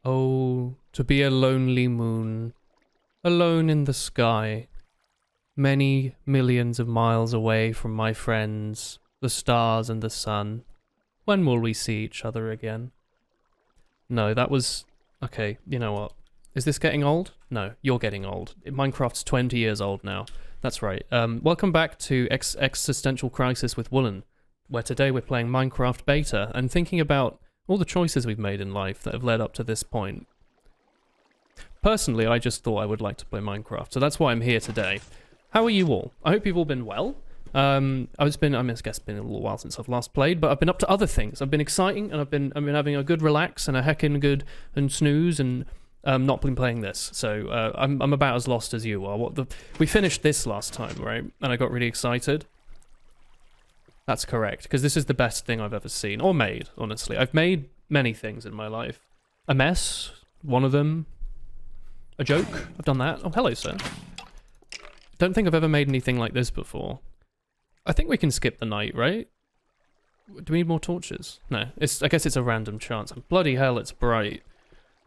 Oh, to be a lonely moon, alone in the sky, many millions of miles away from my friends, the stars and the sun. When will we see each other again? No, that was... Okay, you know what? Is this getting old? No, you're getting old. Minecraft's 20 years old now. That's right. Welcome back to Existential Crisis with Woolen, where today we're playing Minecraft Beta and thinking about all the choices we've made in life that have led up to this point. Personally, I just thought I would like to play Minecraft, so that's why I'm here today. How are you all? I hope you've all been well. I guess it's been a little while since I've last played, but I've been up to other things. I've been exciting, and I've been having a good relax and a heckin' good and snooze, and not been playing this. So I'm about as lost as you are. We finished this last time, right? And I got really excited. That's correct, because this is the best thing I've ever seen, or made, honestly. I've made many things in my life. A mess, one of them. A joke, I've done that. Oh, hello, sir. Don't think I've ever made anything like this before. I think we can skip the night, right? Do we need more torches? No, I guess it's a random chance. Bloody hell, it's bright.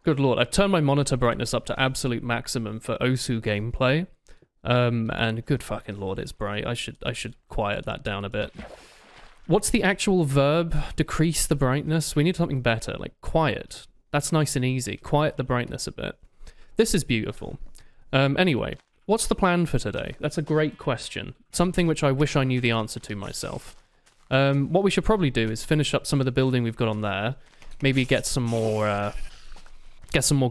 Good lord, I've turned my monitor brightness up to absolute maximum for Osu gameplay. And good fucking lord, it's bright. I should quiet that down a bit. What's the actual verb? Decrease the brightness? We need something better, like quiet. That's nice and easy. Quiet the brightness a bit. This is beautiful. Anyway, what's the plan for today? That's a great question. Something which I wish I knew the answer to myself. What we should probably do is finish up some of the building we've got on there. Maybe get some more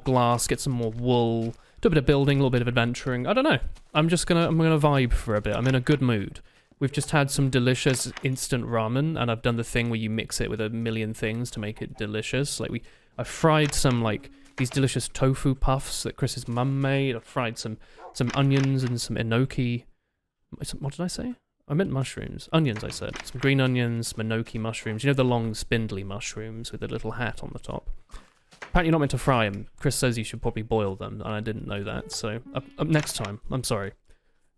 glass, get some more wool, do a bit of building, a little bit of adventuring. I don't know. I'm gonna vibe for a bit. I'm in a good mood. We've just had some delicious instant ramen, and I've done the thing where you mix it with a million things to make it delicious. Like I fried some these delicious tofu puffs that Chris's mum made. I fried some onions and some enoki. What did I say? I meant mushrooms. Onions, I said. Some green onions, some enoki mushrooms. You know the long spindly mushrooms with the little hat on the top. Apparently you're not meant to fry them. Chris says you should probably boil them, and I didn't know that, so up next time. I'm sorry.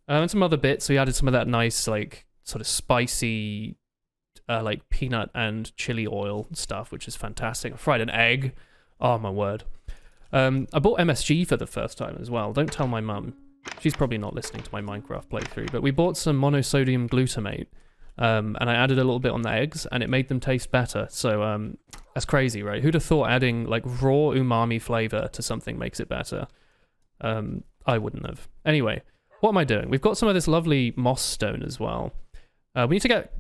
And some other bits, so we added some of that nice, sort of spicy, peanut and chili oil stuff, which is fantastic. I fried an egg. Oh, my word. I bought MSG for the first time as well. Don't tell my mum. She's probably not listening to my Minecraft playthrough, but we bought some monosodium glutamate, and I added a little bit on the eggs, and it made them taste better. So that's crazy, right? Who'd have thought adding raw umami flavor to something makes it better? I wouldn't have. Anyway, what am I doing? We've got some of this lovely moss stone as well. We need to get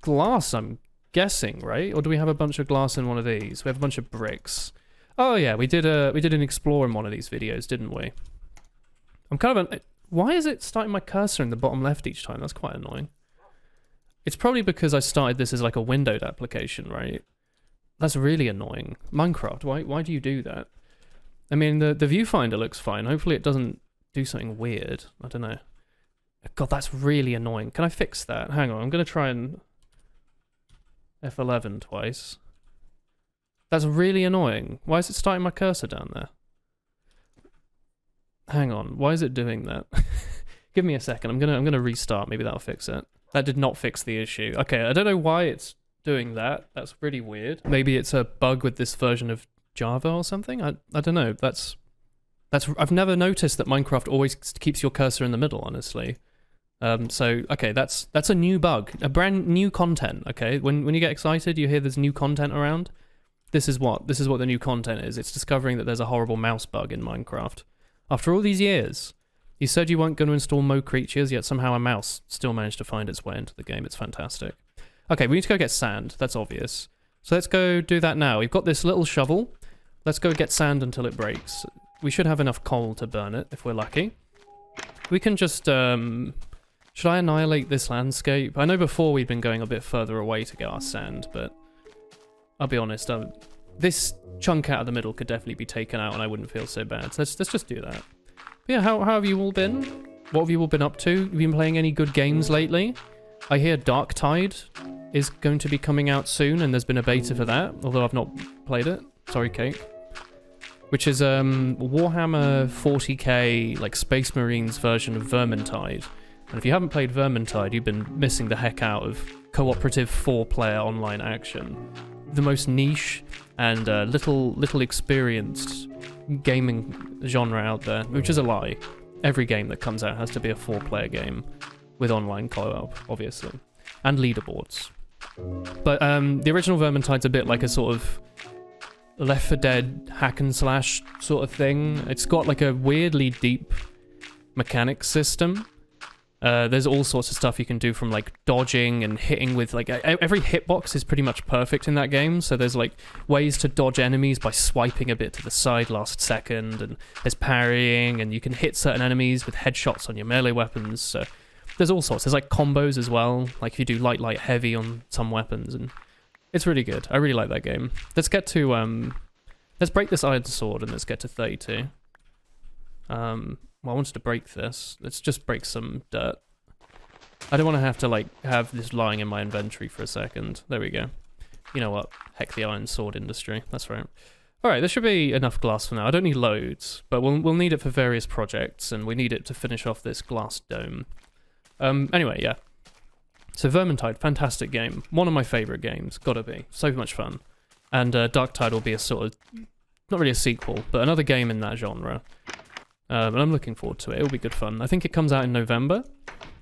glass, I'm guessing, right? Or do we have a bunch of glass in one of these? We have a bunch of bricks. Oh yeah, we did an explore in one of these videos, didn't we? I'm kind of why is it starting my cursor in the bottom left each time? That's quite annoying. It's probably because I started this as like a windowed application, right? That's really annoying. Minecraft, why do you do that? I mean, the viewfinder looks fine. Hopefully it doesn't do something weird. I don't know. God, that's really annoying. Can I fix that? Hang on, I'm going to try and F11 twice. That's really annoying. Why is it starting my cursor down there? Hang on, why is it doing that? Give me a second. I'm gonna restart. Maybe that'll fix it. That did not fix the issue. Okay, I don't know why it's doing that. That's really weird. Maybe it's a bug with this version of Java or something. I don't know. That's I've never noticed that Minecraft always keeps your cursor in the middle, honestly. So okay, that's a new bug, a brand new content. Okay, when you get excited, you hear there's new content around. This is what the new content is. It's discovering that there's a horrible mouse bug in Minecraft. After all these years, you said you weren't going to install Mo creatures, yet somehow a mouse still managed to find its way into the game. It's fantastic. Okay, we need to go get sand. That's obvious. So let's go do that now. We've got this little shovel. Let's go get sand until it breaks. We should have enough coal to burn it, if we're lucky. We can just, should I annihilate this landscape? I know before we'd been going a bit further away to get our sand, but I'll be honest, this chunk out of the middle could definitely be taken out and I wouldn't feel so bad. So let's just do that. But yeah, how have you all been? What have you all been up to? Have you been playing any good games lately? I hear Dark Tide is going to be coming out soon, and there's been a beta for that, although I've not played it. Sorry, Cake. Which is Warhammer 40k, Space Marines version of Vermintide. And if you haven't played Vermintide, you've been missing the heck out of cooperative 4-player online action. the most niche and little experienced gaming genre out there, which is a lie. Every game that comes out has to be a 4-player game with online co-op, obviously, and leaderboards. But the original Vermintide's a bit like a sort of Left 4 Dead hack and slash sort of thing. It's got like a weirdly deep mechanics system. There's all sorts of stuff you can do, from like dodging and hitting with like every hitbox is pretty much perfect in that game. So there's like ways to dodge enemies by swiping a bit to the side last second, and there's parrying, and you can hit certain enemies with headshots on your melee weapons. So there's all sorts. There's like combos as well, like if you do light, heavy on some weapons, and it's really good. I really like that game. Let's get to let's break this iron sword and let's get to 32. Well, I wanted to break this. Let's just break some dirt. I don't want to have to, like, have this lying in my inventory for a second. There we go. You know what? Heck the iron sword industry. That's right. Alright, there should be enough glass for now. I don't need loads, but we'll need it for various projects, and we need it to finish off this glass dome. Anyway, yeah. So Vermintide, fantastic game. One of my favourite games. Gotta be. So much fun. And Darktide will be a sort of... not really a sequel, but another game in that genre. And I'm looking forward to it. It'll be good fun. I think it comes out in November,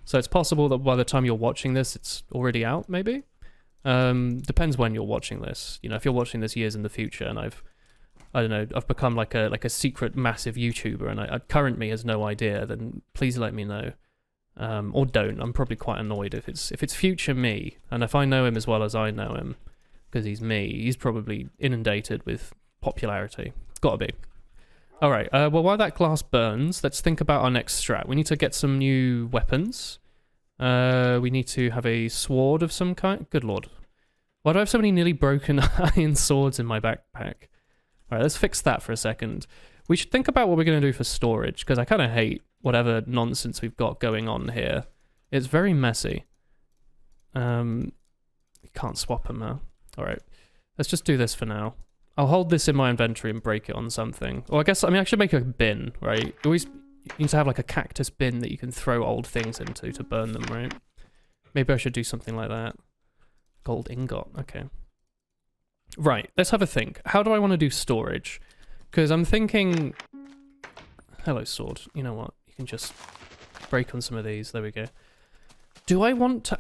so it's possible that by the time you're watching this, it's already out, maybe? Depends when you're watching this. You know, if you're watching this years in the future, and I don't know, I've become like a secret massive YouTuber, and current me has no idea, then please let me know. Or don't. I'm probably quite annoyed if it's future me, and if I know him as well as I know him, because he's me, he's probably inundated with popularity. Gotta be. Alright, well, while that glass burns, let's think about our next strat. We need to get some new weapons. We need to have a sword of some kind. Good lord. Why do I have so many nearly broken iron swords in my backpack? Alright, let's fix that for a second. We should think about what we're going to do for storage, because I kind of hate whatever nonsense we've got going on here. It's very messy. You can't swap them now. Alright, let's just do this for now. I'll hold this in my inventory and break it on something. Or I should make a bin, right? You always need to have like a cactus bin that you can throw old things into to burn them, right? Maybe I should do something like that. Gold ingot, okay. Right, let's have a think. How do I want to do storage? Because I'm thinking... Hello, sword. You know what? You can just break on some of these. There we go. Do I want to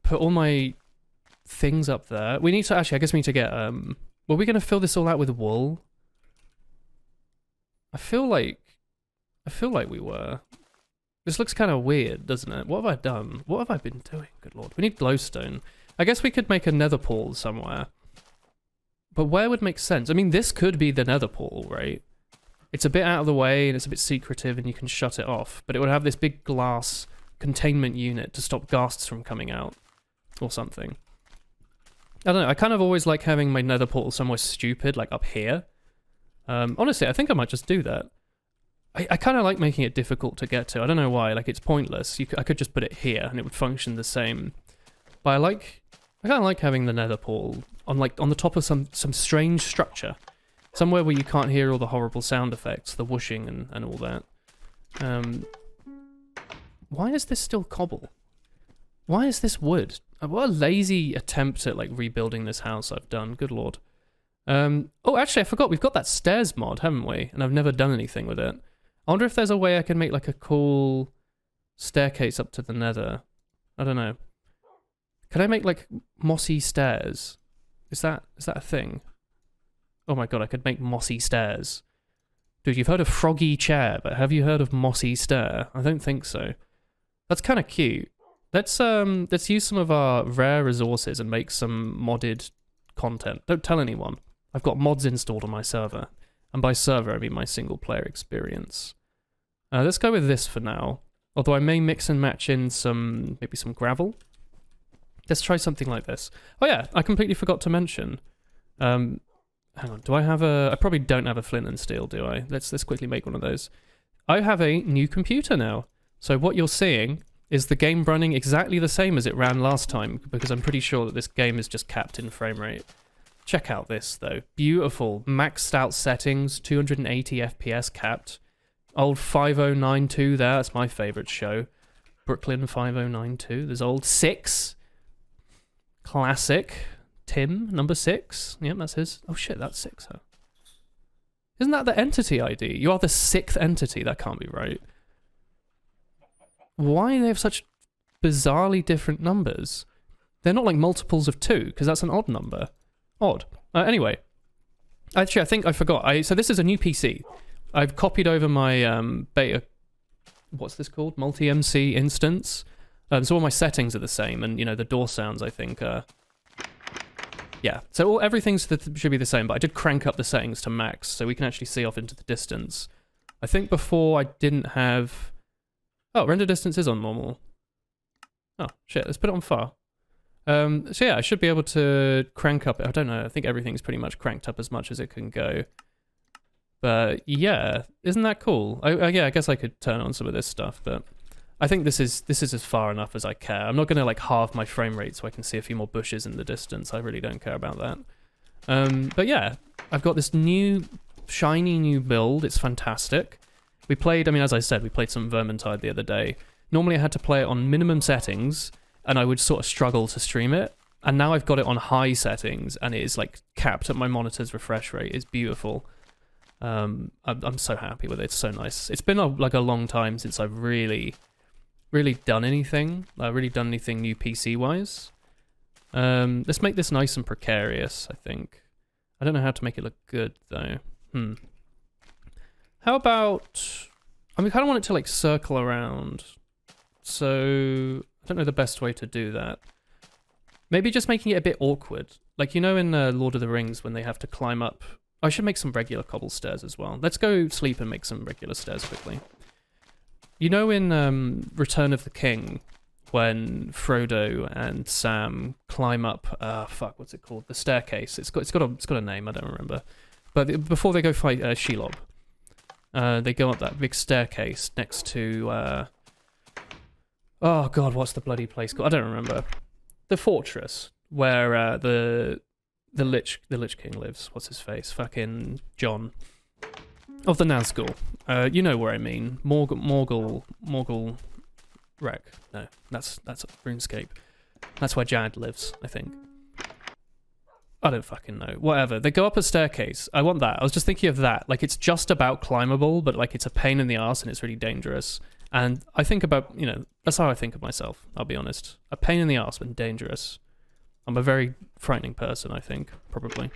put all my things up there? We need to... Actually, I guess we need to get... Were we going to fill this all out with wool? I feel like we were. This looks kind of weird, doesn't it? What have I done? What have I been doing? Good lord. We need glowstone. I guess we could make a nether portal somewhere. But where would make sense? I mean, this could be the nether portal, right? It's a bit out of the way and it's a bit secretive and you can shut it off. But it would have this big glass containment unit to stop ghasts from coming out. Or something. I don't know, I kind of always like having my nether portal somewhere stupid, like up here. Honestly, I think I might just do that. I kind of like making it difficult to get to. I don't know why, like it's pointless. I could just put it here and it would function the same. But I kind of like having the nether portal on the top of some strange structure. Somewhere where you can't hear all the horrible sound effects, the whooshing and all that. Why is this still cobble? Why is this wood? What a lazy attempt at like rebuilding this house I've done. Good lord. Oh, actually, I forgot. We've got that stairs mod, haven't we? And I've never done anything with it. I wonder if there's a way I can make like a cool staircase up to the nether. I don't know. Can I make like mossy stairs? Is that a thing? Oh my god, I could make mossy stairs. Dude, you've heard of froggy chair, but have you heard of mossy stair? I don't think so. That's kind of cute. Let's use some of our rare resources and make some modded content. Don't tell anyone. I've got mods installed on my server. And by server, I mean my single player experience. Let's go with this for now. Although I may mix and match in maybe some gravel. Let's try something like this. Oh yeah, I completely forgot to mention. Hang on, do I have I probably don't have a flint and steel, do I? Let's quickly make one of those. I have a new computer now. So what you're seeing is the game running exactly the same as it ran last time, because I'm pretty sure that this game is just capped in frame rate. Check out this, though. Beautiful. Maxed out settings, 280 FPS capped. Old 5092 there, that's my favourite show. Brooklyn 5092. There's old 6. Classic. Tim, number 6. Yep, that's his. Oh shit, that's 6, huh? Isn't that the entity ID? You are the 6th entity. That can't be right. Why do they have such bizarrely different numbers? They're not like multiples of 2, because that's an odd number. Odd. Anyway. Actually, I think I forgot. So this is a new PC. I've copied over my beta... What's this called? Multi-MC instance. So all my settings are the same, and, you know, the door sounds, I think, yeah, so everything should be the same, but I did crank up the settings to max, so we can actually see off into the distance. I think before I didn't have... Oh, render distance is on normal. Oh, shit, let's put it on far. So yeah, I should be able to crank up... I don't know, I think everything's pretty much cranked up as much as it can go. But yeah, isn't that cool? Yeah, I guess I could turn on some of this stuff, but... I think this is as far enough as I care. I'm not going to like halve my frame rate so I can see a few more bushes in the distance. I really don't care about that. But yeah, I've got this new, shiny new build. It's fantastic. We played, I mean, as I said, we played some Vermintide the other day. Normally I had to play it on minimum settings and I would sort of struggle to stream it. And now I've got it on high settings and it is like capped at my monitor's refresh rate. It's beautiful. I'm so happy with it. It's so nice. It's been like a long time since I've really done anything new PC wise. Let's make this nice and precarious, I think. I don't know how to make it look good though. How about, I mean, I kind of want it to like circle around. So I don't know the best way to do that. Maybe just making it a bit awkward. Like, you know, in Lord of the Rings when they have to climb up. I should make some regular cobble stairs as well. Let's go sleep and make some regular stairs quickly. You know in Return of the King, when Frodo and Sam climb up, what's it called? The staircase. It's got a name, I don't remember. But before they go fight Shelob, they go up that big staircase next to, oh god, what's the bloody place called? I don't remember. The fortress where the Lich King lives. What's his face? Fucking John. Of the Nazgul. You know where I mean. Morgul Wreck. No, that's RuneScape. That's where Jad lives, I think. I don't fucking know. Whatever. They go up a staircase. I want that. I was just thinking of that. Like, it's just about climbable, but like it's a pain in the arse and it's really dangerous. And I think about, you know, that's how I think of myself, I'll be honest. A pain in the arse, but dangerous. I'm a very frightening person, I think, probably.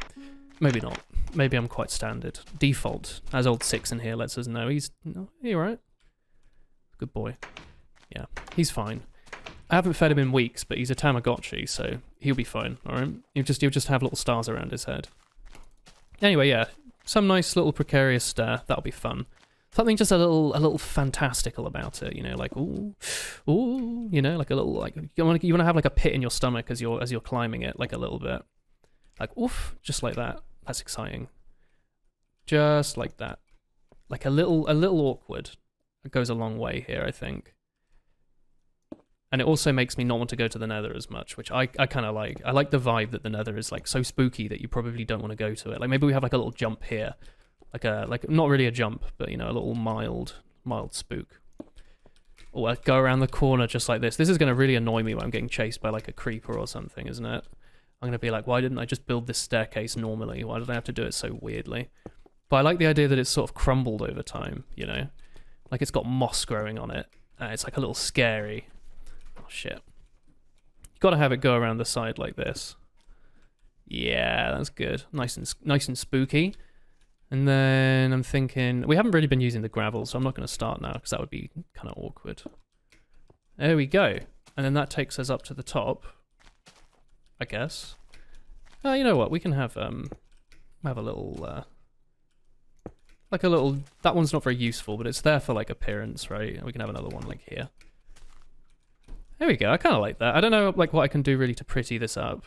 Maybe not. Maybe I'm quite standard. Default, as old Six in here lets us know. He's alright. Good boy. Yeah, he's fine. I haven't fed him in weeks, but he's a Tamagotchi, so he'll be fine, alright? He'll just have little stars around his head. Anyway, yeah, some nice little precarious stair. That'll be fun. Something just a little fantastical about it, you know, like ooh, you know, like a little like you want to have like a pit in your stomach as you're climbing it, like a little bit. Like, oof, just like that. That's exciting. Just like that. Like a little awkward. It goes a long way here, I think. And it also makes me not want to go to the Nether as much, which I kind of like. I like the vibe that the Nether is like so spooky that you probably don't want to go to it. Like maybe we have like a little jump here. Like not really a jump, but you know, a little mild spook. Or I go around the corner just like this. This is going to really annoy me when I'm getting chased by like a creeper or something, isn't it? I'm going to be like, why didn't I just build this staircase normally? Why did I have to do it so weirdly? But I like the idea that it's sort of crumbled over time, you know? Like it's got moss growing on it. It's like a little scary. Oh, shit. You've got to have it go around the side like this. Yeah, that's good. Nice and spooky. And then I'm thinking... We haven't really been using the gravel, so I'm not going to start now, because that would be kind of awkward. There we go. And then that takes us up to the top. I guess. You know what? We can have a little, like a little. That one's not very useful, but it's there for like appearance, right? And we can have another one like here. There we go. I kind of like that. I don't know like what I can do really to pretty this up,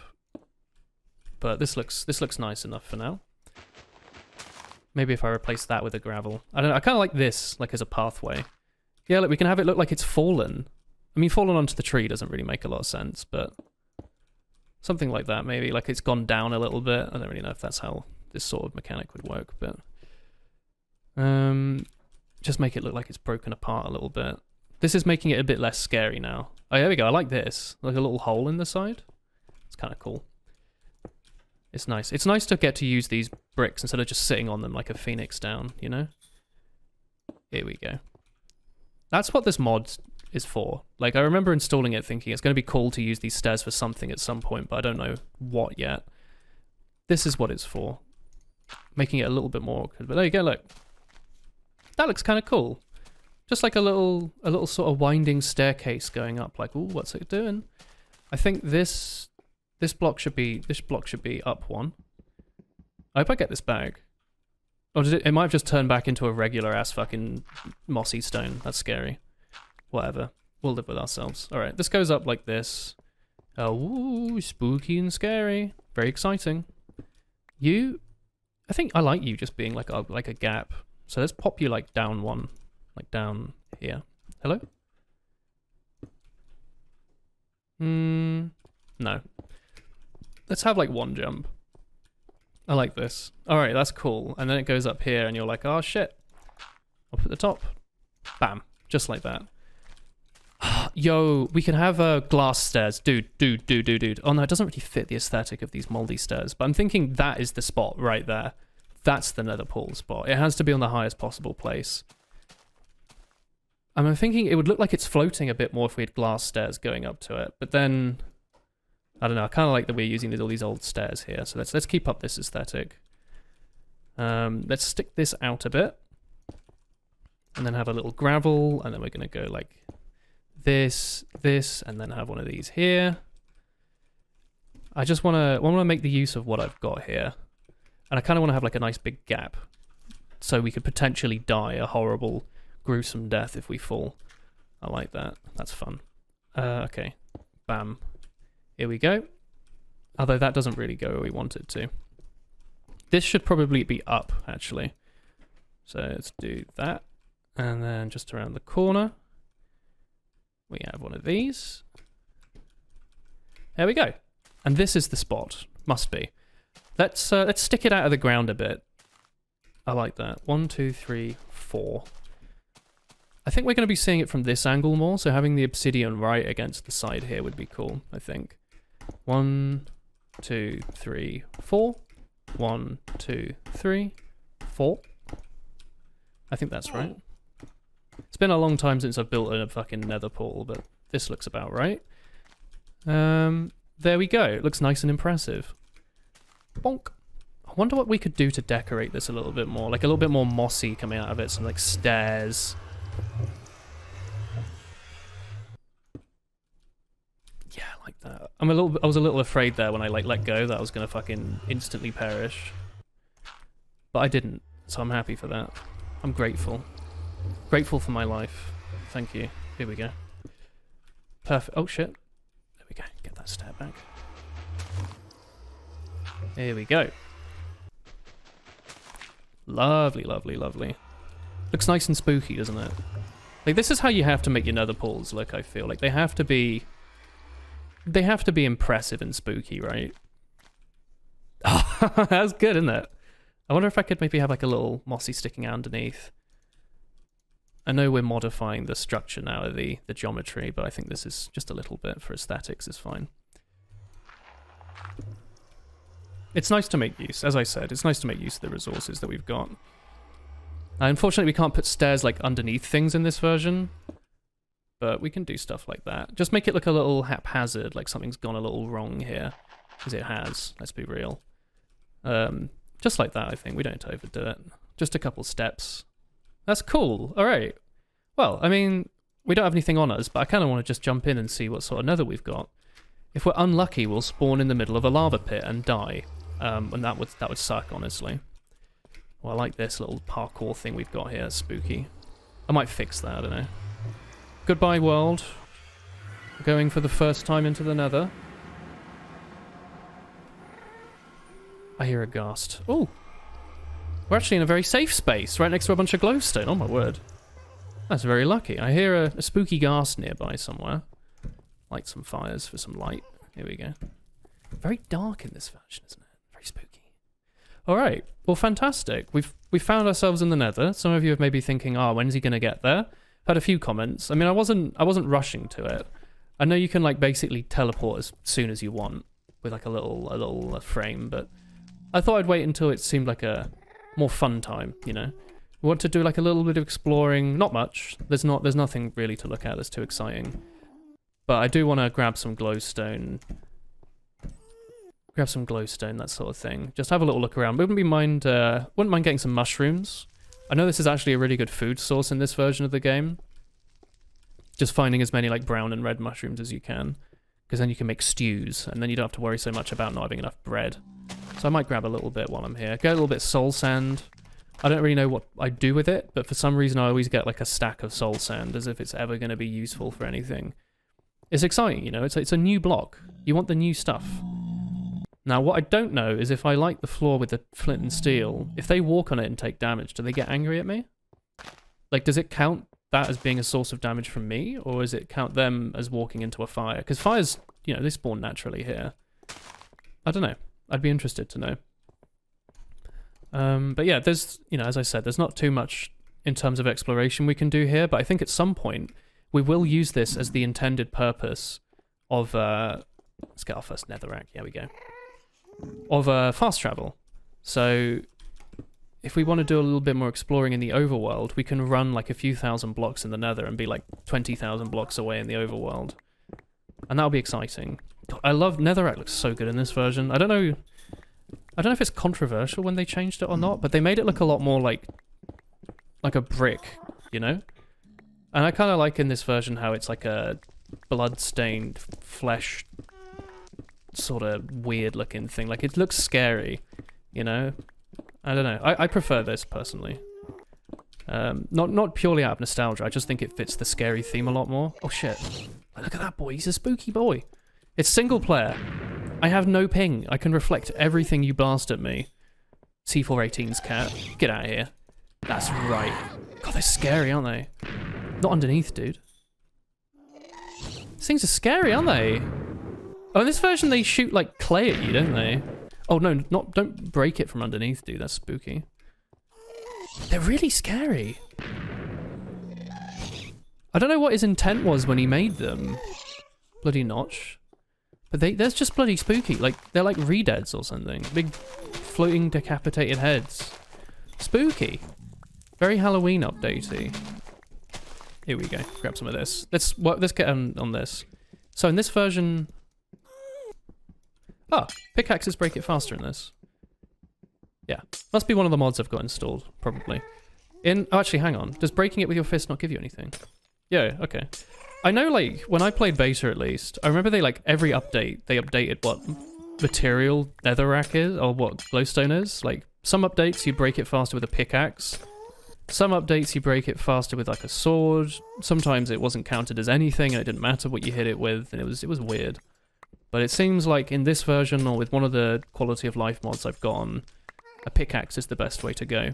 but this looks nice enough for now. Maybe if I replace that with a gravel. I don't know. I kind of like this, like as a pathway. Yeah, look, we can have it look like it's fallen. I mean, fallen onto the tree doesn't really make a lot of sense, but. Something like that, maybe. Like it's gone down a little bit. I don't really know if that's how this sort of mechanic would work, but... just make it look like it's broken apart a little bit. This is making it a bit less scary now. Oh, there we go. I like this. Like a little hole in the side. It's kind of cool. It's nice. It's nice to get to use these bricks instead of just sitting on them like a phoenix down, you know? Here we go. That's what this mod is for. Like, I remember installing it thinking it's going to be cool to use these stairs for something at some point, but I don't know what yet. This is what it's for. Making it a little bit more awkward. But there you go, look. That looks kind of cool. Just like a little sort of winding staircase going up. Like, ooh, what's it doing? I think this block should be up one. I hope I get this back. Or did it might have just turned back into a regular ass fucking mossy stone. That's scary. Whatever. We'll live with ourselves. Alright, this goes up like this. Ooh, spooky and scary. Very exciting. I think I like you just being like a gap. So let's pop you like down one. Like down here. Hello? No. Let's have like one jump. I like this. Alright, that's cool. And then it goes up here and you're like, oh shit. Up at the top. Bam. Just like that. Yo, we can have glass stairs. Dude. Oh no, it doesn't really fit the aesthetic of these moldy stairs. But I'm thinking that is the spot right there. That's the nether portal spot. It has to be on the highest possible place. I'm thinking it would look like it's floating a bit more if we had glass stairs going up to it. But then, I don't know. I kind of like that we're using all these old stairs here. So let's keep up this aesthetic. Let's stick this out a bit. And then have a little gravel. And then we're going to go like this, and then have one of these here. I just want to make the use of what I've got here. And I kind of want to have like a nice big gap. So we could potentially die a horrible, gruesome death if we fall. I like that. That's fun. Okay. Bam. Here we go. Although that doesn't really go where we want it to. This should probably be up, actually. So let's do that. And then just around the corner, we have one of these. There we go. And this is the spot. Must be. Let's stick it out of the ground a bit. I like that. 1, 2, 3, 4. I think we're going to be seeing it from this angle more, so having the obsidian right against the side here would be cool, I think. 1, 2, 3, 4. 1, 2, 3, 4. I think that's right. It's been a long time since I've built a fucking nether portal, but this looks about right. There we go. It looks nice and impressive. Bonk. I wonder what we could do to decorate this a little bit more. Like a little bit more mossy coming out of it. Some like stairs. Yeah, I like that. I was a little afraid there when I like let go that I was gonna fucking instantly perish. But I didn't, so I'm happy for that. I'm grateful. Grateful for my life. Thank you. Here we go. Perfect. Oh shit. There we go. Get that stair back. Here we go. Lovely, lovely, lovely. Looks nice and spooky, doesn't it? Like, this is how you have to make your nether portals look, I feel. Like, they have to be impressive and spooky, right? Oh, that's good, isn't it? I wonder if I could maybe have, like, a little mossy sticking out underneath. I know we're modifying the structure now of the geometry, but I think this is just a little bit for aesthetics is fine. It's nice to make use, as I said, it's nice to make use of the resources that we've got. Unfortunately, we can't put stairs like underneath things in this version, but we can do stuff like that. Just make it look a little haphazard, like something's gone a little wrong here, because it has, let's be real. Just like that, I think. We don't need to overdo it. Just a couple steps. That's cool. All right. Well, I mean, we don't have anything on us, but I kind of want to just jump in and see what sort of nether we've got. If we're unlucky, we'll spawn in the middle of a lava pit and die. And that would suck, honestly. Well, I like this little parkour thing we've got here. It's spooky. I might fix that, I don't know. Goodbye, world. Going for the first time into the nether. I hear a ghast. Oh! We're actually in a very safe space, right next to a bunch of glowstone. Oh my word. That's very lucky. I hear a spooky ghast nearby somewhere. Light some fires for some light. Here we go. Very dark in this version, isn't it? Very spooky. Alright, well fantastic. We've found ourselves in the nether. Some of you have maybe thinking, oh, when's he gonna get there? I've had a few comments. I mean, I wasn't rushing to it. I know you can like basically teleport as soon as you want with like a little frame, but I thought I'd wait until it seemed like a more fun time, you know? We want to do like a little bit of exploring, not much. There's nothing really to look at that's too exciting. But I do want to grab some glowstone. Grab some glowstone, that sort of thing. Just have a little look around. Wouldn't mind getting some mushrooms. I know this is actually a really good food source in this version of the game. Just finding as many like brown and red mushrooms as you can. Because then you can make stews, and then you don't have to worry so much about not having enough bread. So I might grab a little bit while I'm here. Get a little bit of soul sand. I don't really know what I do with it, but for some reason I always get like a stack of soul sand as if it's ever going to be useful for anything. It's exciting, you know, it's a new block. You want the new stuff. Now, what I don't know is if I light the floor with the flint and steel, if they walk on it and take damage, do they get angry at me? Like, does it count that as being a source of damage from me, or does it count them as walking into a fire? Because fires, you know, they spawn naturally here. I don't know. I'd be interested to know. But yeah, there's, you know, as I said, there's not too much in terms of exploration we can do here, but I think at some point we will use this as the intended purpose of, let's get our first netherrack, here we go, of fast travel. So if we want to do a little bit more exploring in the overworld, we can run like a few thousand blocks in the nether and be like 20,000 blocks away in the overworld. And that'll be exciting. I love netherrack, looks so good in this version. I don't know if it's controversial when they changed it or not, but they made it look a lot more like a brick, you know? And I kind of like in this version how it's like a blood-stained flesh sort of weird looking thing. Like, it looks scary, you know? I don't know. I prefer this personally. Not purely out of nostalgia. I just think it fits the scary theme a lot more. Oh shit. Look at that boy. He's a spooky boy. It's single player. I have no ping. I can reflect everything you blast at me. C418's cat. Get out of here. That's right. God, they're scary, aren't they? Not underneath, dude. These things are scary, aren't they? Oh, in this version they shoot like clay at you, don't they? Oh no, don't break it from underneath, dude. That's spooky. They're really scary. I don't know what his intent was when he made them. Bloody Notch. But they're just bloody spooky. Like, they're like re-deads or something. Big floating decapitated heads. Spooky. Very Halloween updatey. Here we go. Grab some of this. Let's get on this. So in this version... Oh, pickaxes break it faster in this. Yeah. Must be one of the mods I've got installed, probably. Oh, actually, hang on. Does breaking it with your fist not give you anything? Yeah, okay. I know, like, when I played beta at least, I remember they, like, every update, they updated what material netherrack is, or what glowstone is. Like, some updates you break it faster with a pickaxe. Some updates you break it faster with, like, a sword. Sometimes it wasn't counted as anything, and it didn't matter what you hit it with, and it was weird. But it seems like in this version, or with one of the quality of life mods I've gotten, a pickaxe is the best way to go.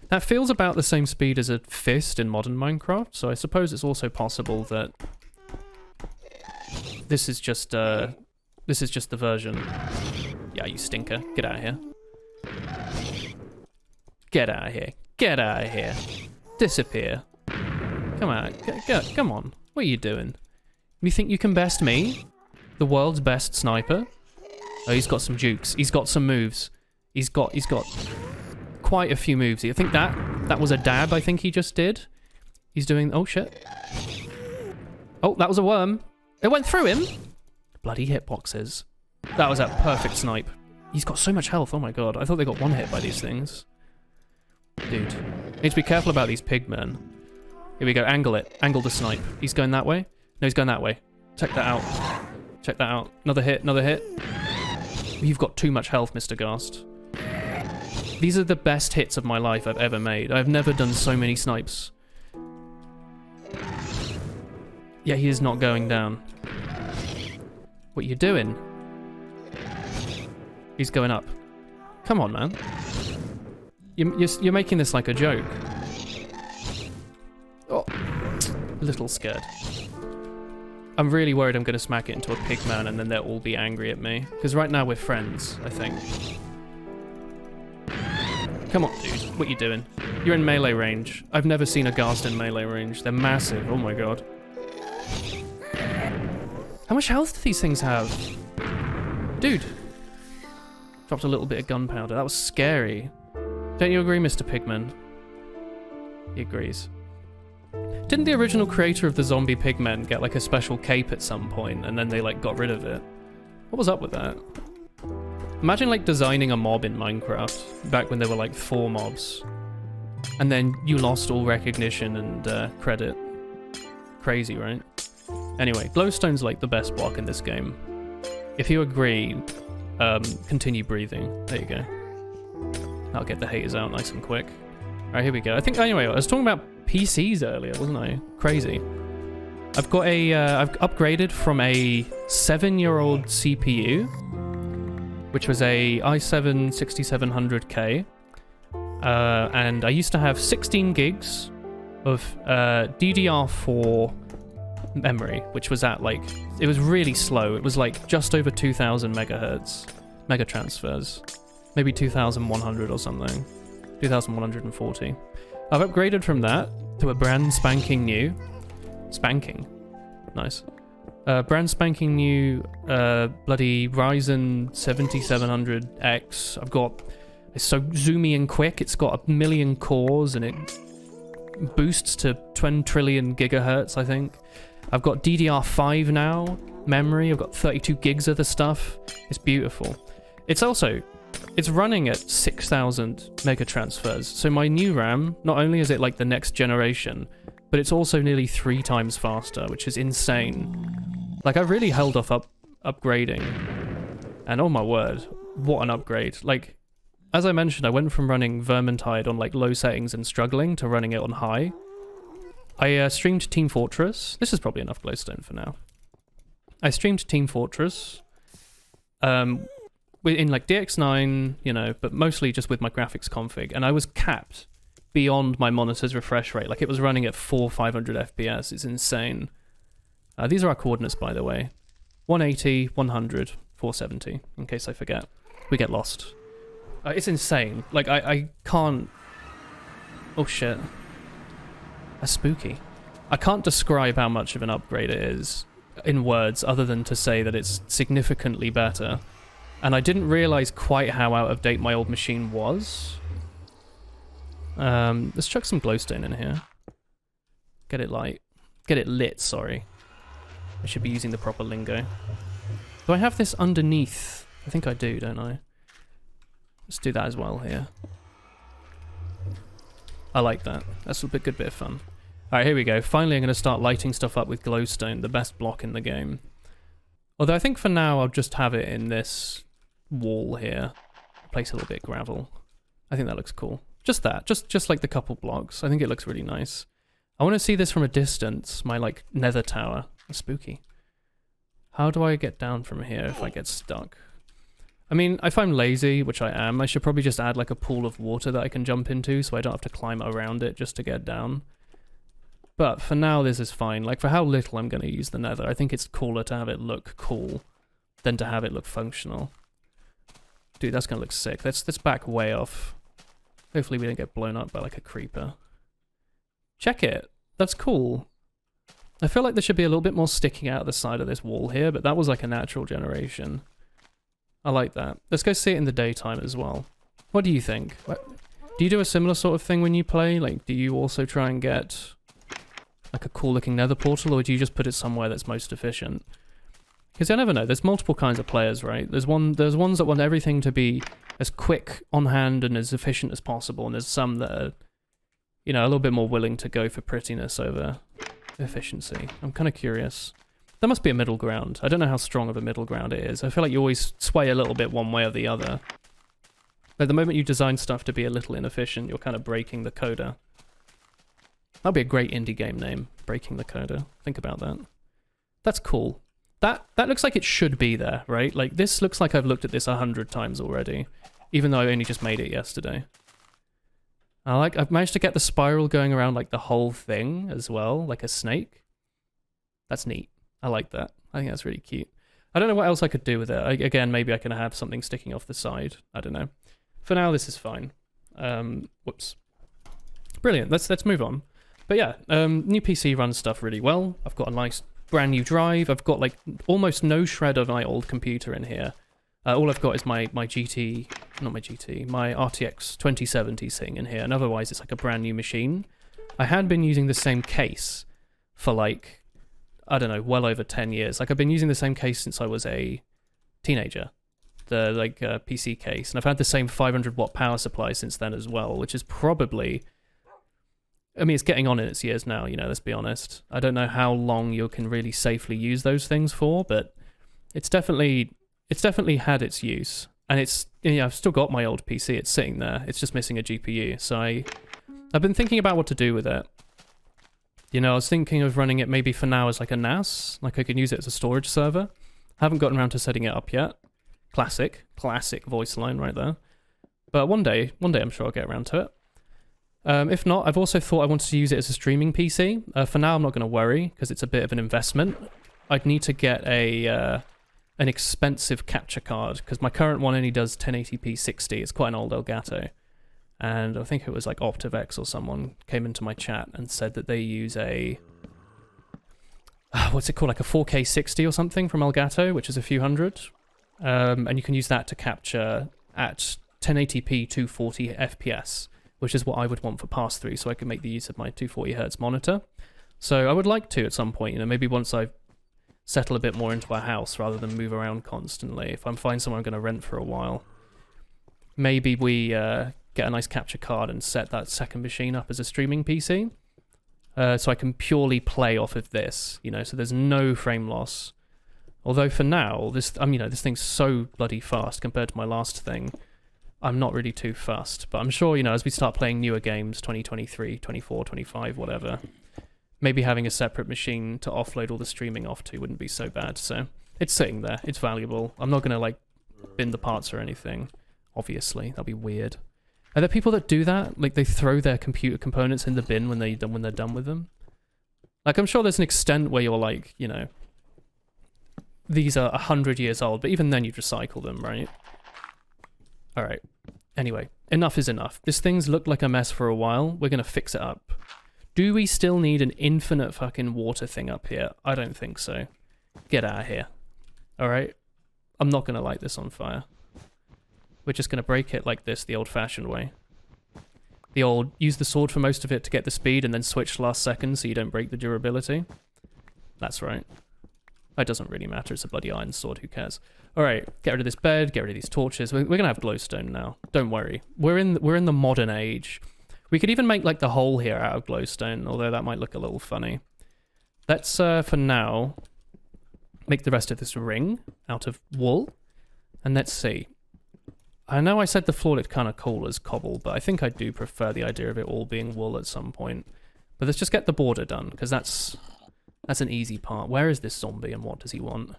That feels about the same speed as a fist in modern Minecraft, so I suppose it's also possible that this is just the version. Yeah, you stinker. Get out of here. Get out of here. Get out of here. Disappear. Come on. Come on. What are you doing? You think you can best me? The world's best sniper? Oh, he's got some jukes. He's got some moves. He's got quite a few moves. I think that was a dab I think he just did. He's doing... Oh, shit. Oh, that was a worm. It went through him. Bloody hitboxes. That was a perfect snipe. He's got so much health. Oh, my God. I thought they got one hit by these things. Dude. Need to be careful about these pigmen. Here we go. Angle it. Angle the snipe. He's going that way? No, he's going that way. Check that out. Check that out. Another hit. Another hit. You've got too much health, Mr. Ghast. These are the best hits of my life I've ever made. I've never done so many snipes. Yeah, he is not going down. What are you doing? He's going up. Come on, man. You're making this like a joke. Oh, a little scared. I'm really worried I'm going to smack it into a pigman and then they'll all be angry at me. Because right now we're friends, I think. Come on, dude. What are you doing? You're in melee range. I've never seen a Ghast in melee range. They're massive. Oh my God. How much health do these things have? Dude. Dropped a little bit of gunpowder. That was scary. Don't you agree, Mr. Pigman? He agrees. Didn't the original creator of the zombie pigmen get like a special cape at some point and then they like got rid of it? What was up with that? Imagine like designing a mob in Minecraft back when there were like 4 mobs and then you lost all recognition and credit. Crazy, right? Anyway, glowstone's like the best block in this game. If you agree, continue breathing. There you go. That'll get the haters out nice and quick. Alright, here we go. I think, anyway, I was talking about PCs earlier, wasn't I? Crazy. I've got a, I've upgraded from a 7-year-old CPU, which was a i7 6700K, and I used to have 16 gigs of DDR4 memory, which was at like, it was really slow. It was like just over 2000 megahertz, mega transfers, maybe 2100 or something, 2140. I've upgraded from that to a brand spanking new, nice, brand spanking new bloody Ryzen 7700X. I've got, it's so zoomy and quick. It's got 1 million cores and it boosts to 20 trillion gigahertz, I think. I've got DDR5 now, memory. I've got 32 gigs of the stuff. It's beautiful. It's also, it's running at 6,000 mega transfers. So my new RAM, not only is it like the next generation, but it's also nearly 3 times faster, which is insane. Like, I really held off upgrading. And oh my word, what an upgrade. Like, as I mentioned, I went from running Vermintide on like low settings and struggling to running it on high. I streamed Team Fortress. This is probably enough glowstone for now. I streamed Team Fortress in like DX9, you know, but mostly just with my graphics config, and I was capped beyond my monitor's refresh rate. Like, it was running at 500 FPS. It's insane. These are our coordinates, by the way. 180, 100, 470, in case I forget. We get lost. It's insane. Like, I can't... Oh, shit. That's spooky. I can't describe how much of an upgrade it is in words other than to say that it's significantly better. And I didn't realize quite how out of date my old machine was. Let's chuck some glowstone in here. Get it light. Get it lit, sorry. I should be using the proper lingo. Do I have this underneath? I think I do, don't I? Let's do that as well here. I like that. That's a good bit of fun. Alright, here we go. Finally, I'm going to start lighting stuff up with glowstone, the best block in the game. Although I think for now, I'll just have it in this wall here. Place a little bit of gravel. I think that looks cool. Just that. Just like the couple blocks. I think it looks really nice. I want to see this from a distance. My, like, nether tower. That's spooky. How do I get down from here if I get stuck? I mean, if I'm lazy, which I am, I should probably just add, like, a pool of water that I can jump into so I don't have to climb around it just to get down. But for now, this is fine. Like, for how little I'm going to use the nether, I think it's cooler to have it look cool than to have it look functional. Dude, that's going to look sick. Let's back way off. Hopefully we don't get blown up by, like, a creeper. Check it. That's cool. I feel like there should be a little bit more sticking out of the side of this wall here, but that was, like, a natural generation. I like that. Let's go see it in the daytime as well. What do you think? Do you do a similar sort of thing when you play? Like, do you also try and get... like a cool looking nether portal, or do you just put it somewhere that's most efficient? Because I never know, there's multiple kinds of players, right? There's ones that want everything to be as quick on hand and as efficient as possible, and there's some that are, you know, a little bit more willing to go for prettiness over efficiency. I'm kind of curious. There must be a middle ground. I don't know how strong of a middle ground it is. I feel like you always sway a little bit one way or the other. But the moment you design stuff to be a little inefficient, you're kind of breaking the coda. That'd be a great indie game name, Breaking the Coda. Think about that. That's cool. That looks like it should be there, right? Like, this looks like I've looked at this 100 times already, even though I only just made it yesterday. I've managed to get the spiral going around, like, the whole thing as well, like a snake. That's neat. I like that. I think that's really cute. I don't know what else I could do with it. Again, maybe I can have something sticking off the side. I don't know. For now, this is fine. Whoops. Brilliant. Let's move on. But yeah, new PC runs stuff really well. I've got a nice brand new drive. I've got like almost no shred of my old computer in here. All I've got is my GT, not my GT, my RTX 2070 sitting in here, and otherwise it's like a brand new machine. I had been using the same case for like, I don't know, well over 10 years. Like I've been using the same case since I was a teenager, the like PC case, and I've had the same 500 watt power supply since then as well, which is probably, I mean, it's getting on in its years now, you know, let's be honest. I don't know how long you can really safely use those things for, but it's definitely had its use. And it's, you know, I've still got my old PC, it's sitting there, it's just missing a GPU, so I've been thinking about what to do with it. You know, I was thinking of running it maybe for now as like a NAS, like I could use it as a storage server. Haven't gotten around to setting it up yet. Classic voice line right there. But one day I'm sure I'll get around to it. If not, I've also thought I wanted to use it as a streaming PC. For now, I'm not going to worry, because it's a bit of an investment. I'd need to get an expensive capture card, because my current one only does 1080p 60. It's quite an old Elgato. And I think it was like OptiveX or someone came into my chat and said that they use a... what's it called? Like a 4K 60 or something from Elgato, which is a few hundred. And you can use that to capture at 1080p 240 FPS, which is what I would want for pass-through, so I can make the use of my 240Hz monitor. So I would like to at some point, you know, maybe once I settle a bit more into a house rather than move around constantly. If I find somewhere I'm going to rent for a while, maybe we get a nice capture card and set that second machine up as a streaming PC. So I can purely play off of this, you know, so there's no frame loss. Although for now, this thing's so bloody fast compared to my last thing. I'm not really too fussed, but I'm sure, you know, as we start playing newer games, 2023, 24, 25, whatever, maybe having a separate machine to offload all the streaming off to wouldn't be so bad. So it's sitting there, it's valuable. I'm not going to like bin the parts or anything, obviously, that'd be weird. Are there people that do that? Like they throw their computer components in the bin when they're done with them? Like I'm sure there's an extent where you're like, you know, these are 100 years old, but even then you'd recycle them, right? Alright. Anyway, enough is enough. This thing's looked like a mess for a while. We're gonna fix it up. Do we still need an infinite fucking water thing up here? I don't think so. Get out of here. Alright? I'm not gonna light this on fire. We're just gonna break it like this, the old-fashioned way. The old, use the sword for most of it to get the speed and then switch last second so you don't break the durability. That's right. It doesn't really matter, it's a bloody iron sword, who cares? Alright, get rid of this bed, get rid of these torches. We're gonna have glowstone now, don't worry. We're in the modern age. We could even make like the hole here out of glowstone, although that might look a little funny. Let's, for now, make the rest of this ring out of wool. And let's see. I know I said the floor looked kind of cool as cobble, but I think I do prefer the idea of it all being wool at some point. But let's just get the border done, because that's an easy part. Where is this zombie and what does he want?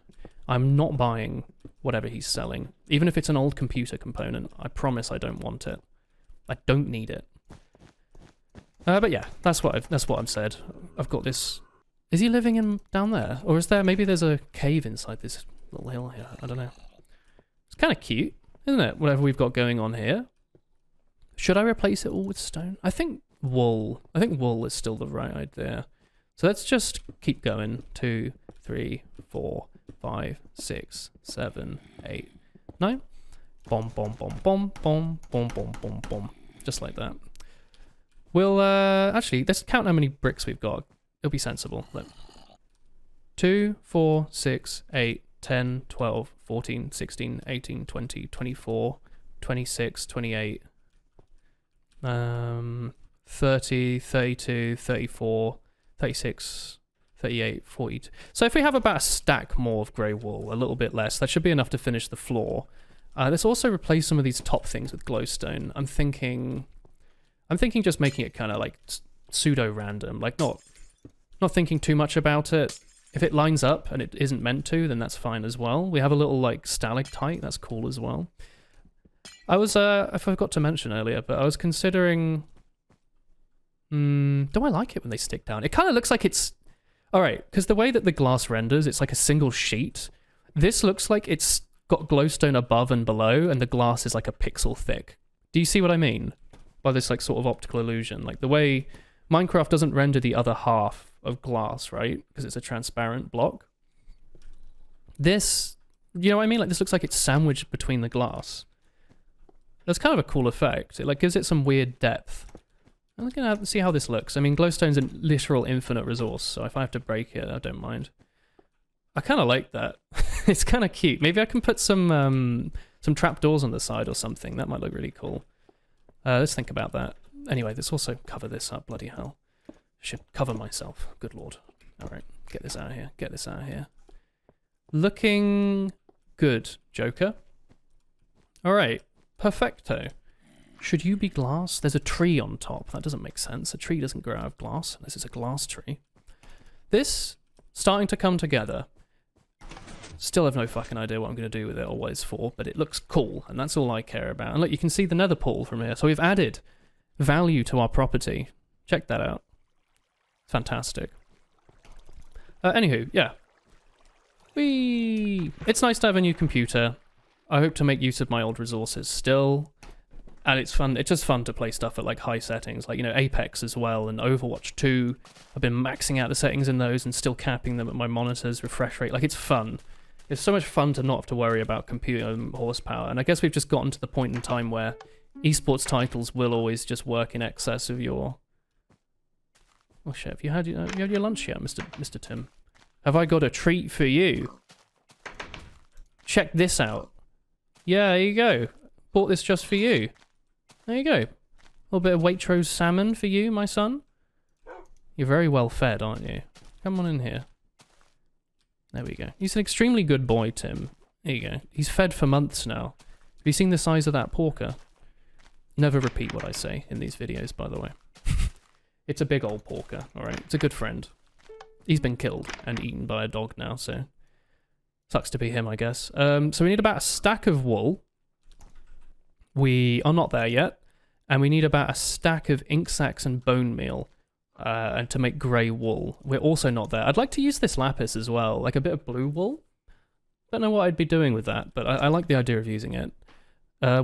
I'm not buying whatever he's selling. Even if it's an old computer component, I promise I don't want it. I don't need it. But yeah, that's what I've said. I've got this... Is he living in down there? Or is there... Maybe there's a cave inside this little hill here. I don't know. It's kind of cute, isn't it? Whatever we've got going on here. Should I replace it all with stone? I think wool. I think wool is still the right idea. So let's just keep going. 2, 3, 4, 5, 6, 7, 8, 9. Bomb, bomb, bomb, bomb, bomb, bomb, bomb, bomb, bomb. Just like that. We'll, actually, let's count how many bricks we've got. It'll be sensible. Look. 2, 4, 6, 8, 10, 12, 14, 16, 18, 20, 24, 26, 28, 30, 32, 34, 36, 38, 40. So if we have about a stack more of grey wool, a little bit less, that should be enough to finish the floor. Let's also replace some of these top things with glowstone. I'm thinking just making it kind of like pseudo-random, like not thinking too much about it. If it lines up and it isn't meant to, then that's fine as well. We have a little like stalactite, that's cool as well. I was, I forgot to mention earlier, but I was considering... do I like it when they stick down? It kind of looks like it's... Alright, because the way that the glass renders, it's like a single sheet. This looks like it's got glowstone above and below, and the glass is like a pixel thick. Do you see what I mean? By this like sort of optical illusion. Like the way Minecraft doesn't render the other half of glass, right? Because it's a transparent block. This You know what I mean? Like, this looks like it's sandwiched between the glass. That's kind of a cool effect. It like gives it some weird depth. I'm gonna see how this looks. I mean, glowstone's a literal infinite resource, so if I have to break it, I don't mind. I kind of like that. It's kind of cute. Maybe I can put some trapdoors on the side or something. That might look really cool. Let's think about that. Anyway, let's also cover this up. Bloody hell. I should cover myself. Good lord. All right, get this out of here. Get this out of here. Looking good, Joker. All right, perfecto. Should you be glass? There's a tree on top. That doesn't make sense. A tree doesn't grow out of glass unless it's a glass tree. This starting to come together. Still have no fucking idea what I'm going to do with it or what it's for, but it looks cool, and that's all I care about. And look, you can see the nether portal from here. So we've added value to our property. Check that out. Fantastic. Anywho, yeah. It's nice to have a new computer. I hope to make use of my old resources still. And it's fun. It's just fun to play stuff at like high settings, like, you know, Apex as well, and Overwatch 2. I've been maxing out the settings in those and still capping them at my monitor's refresh rate. Like, it's fun. It's so much fun to not have to worry about computer horsepower. And I guess we've just gotten to the point in time where esports titles will always just work in excess of your... Oh shit, have you had your lunch yet, Mr. Tim? Have I got a treat for you? Check this out. Yeah, there you go. Bought this just for you. There you go. A little bit of Waitrose salmon for you, my son. You're very well fed, aren't you? Come on in here. There we go. He's an extremely good boy, Tim. There you go. He's fed for months now. Have you seen the size of that porker? Never repeat what I say in these videos, by the way. It's a big old porker, alright? It's a good friend. He's been killed and eaten by a dog now, so... Sucks to be him, I guess. So we need about a stack of wool. We are not there yet. And we need about a stack of ink sacs and bone meal. And to make grey wool. We're also not there. I'd like to use this lapis as well, like a bit of blue wool. Don't know what I'd be doing with that, but I like the idea of using it.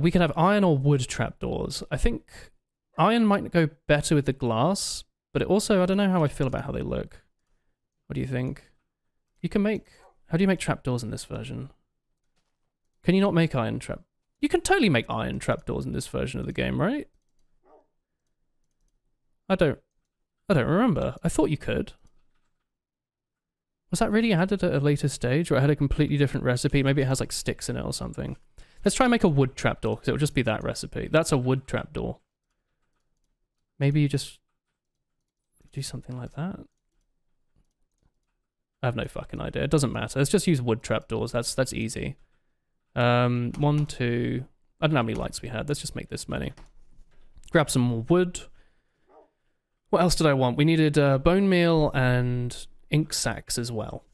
We can have iron or wood trapdoors. I think iron might go better with the glass, but it also, I don't know how I feel about how they look. What do you think? You can make... How do you make trapdoors in this version? Can you not make iron trap? You can totally make iron trapdoors in this version of the game, right? I don't remember. I thought you could. Was that really added at a later stage, or it had a completely different recipe? Maybe it has like sticks in it or something. Let's try and make a wood trapdoor, because it'll just be that recipe. That's a wood trapdoor. Maybe you just do something like that. I have no fucking idea. It doesn't matter. Let's just use wood trapdoors. That's easy. 1, 2... I don't know how many lights we had. Let's just make this many. Grab some more wood. What else did I want? We needed bone meal and ink sacs as well.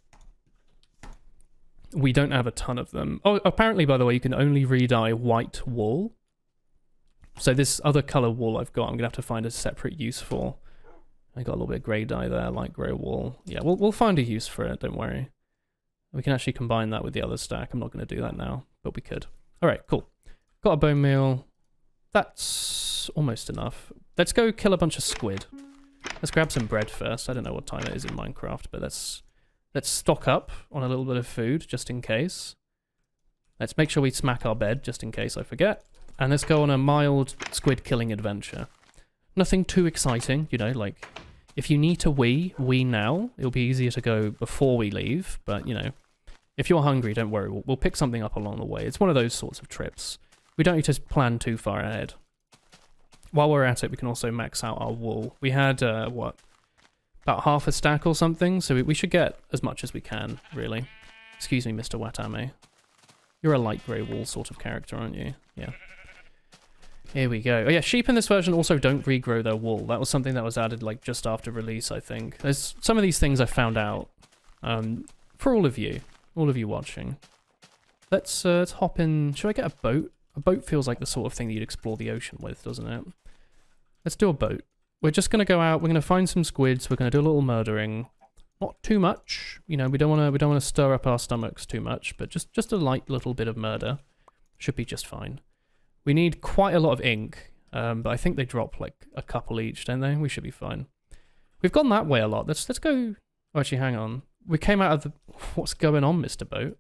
We don't have a ton of them. Oh, apparently, by the way, you can only re-dye white wool. So this other colour wool I've got, I'm going to have to find a separate use for. I got a little bit of grey dye there, light grey wool. Yeah, we'll find a use for it, don't worry. We can actually combine that with the other stack. I'm not going to do that now, but we could. All right, cool. Got a bone meal. That's almost enough. Let's go kill a bunch of squid. Let's grab some bread first. I don't know what time it is in Minecraft, but let's stock up on a little bit of food, just in case. Let's make sure we smack our bed, just in case I forget. And let's go on a mild squid killing adventure. Nothing too exciting, you know, like... If you need to wee now. It'll be easier to go before we leave, but, you know... If you're hungry, don't worry. We'll pick something up along the way. It's one of those sorts of trips. We don't need to plan too far ahead. While we're at it, we can also max out our wool. We had, what? About half a stack or something, so we should get as much as we can, really. Excuse me, Mr. Watame. You're a light grey wool sort of character, aren't you? Yeah. Here we go. Oh yeah, sheep in this version also don't regrow their wool. That was something that was added like just after release, I think. There's some of these things I found out for all of you watching. Let's hop in. Should I get a boat? A boat feels like the sort of thing that you'd explore the ocean with, doesn't it? Let's do a boat. We're just going to go out. We're going to find some squids. We're going to do a little murdering. Not too much. You know, we don't want to stir up our stomachs too much, but just a light little bit of murder should be just fine. We need quite a lot of ink, but I think they drop like a couple each, don't they? We should be fine. We've gone that way a lot. Let's go... Oh, actually, hang on. We came out of the... What's going on, Mr. Boat?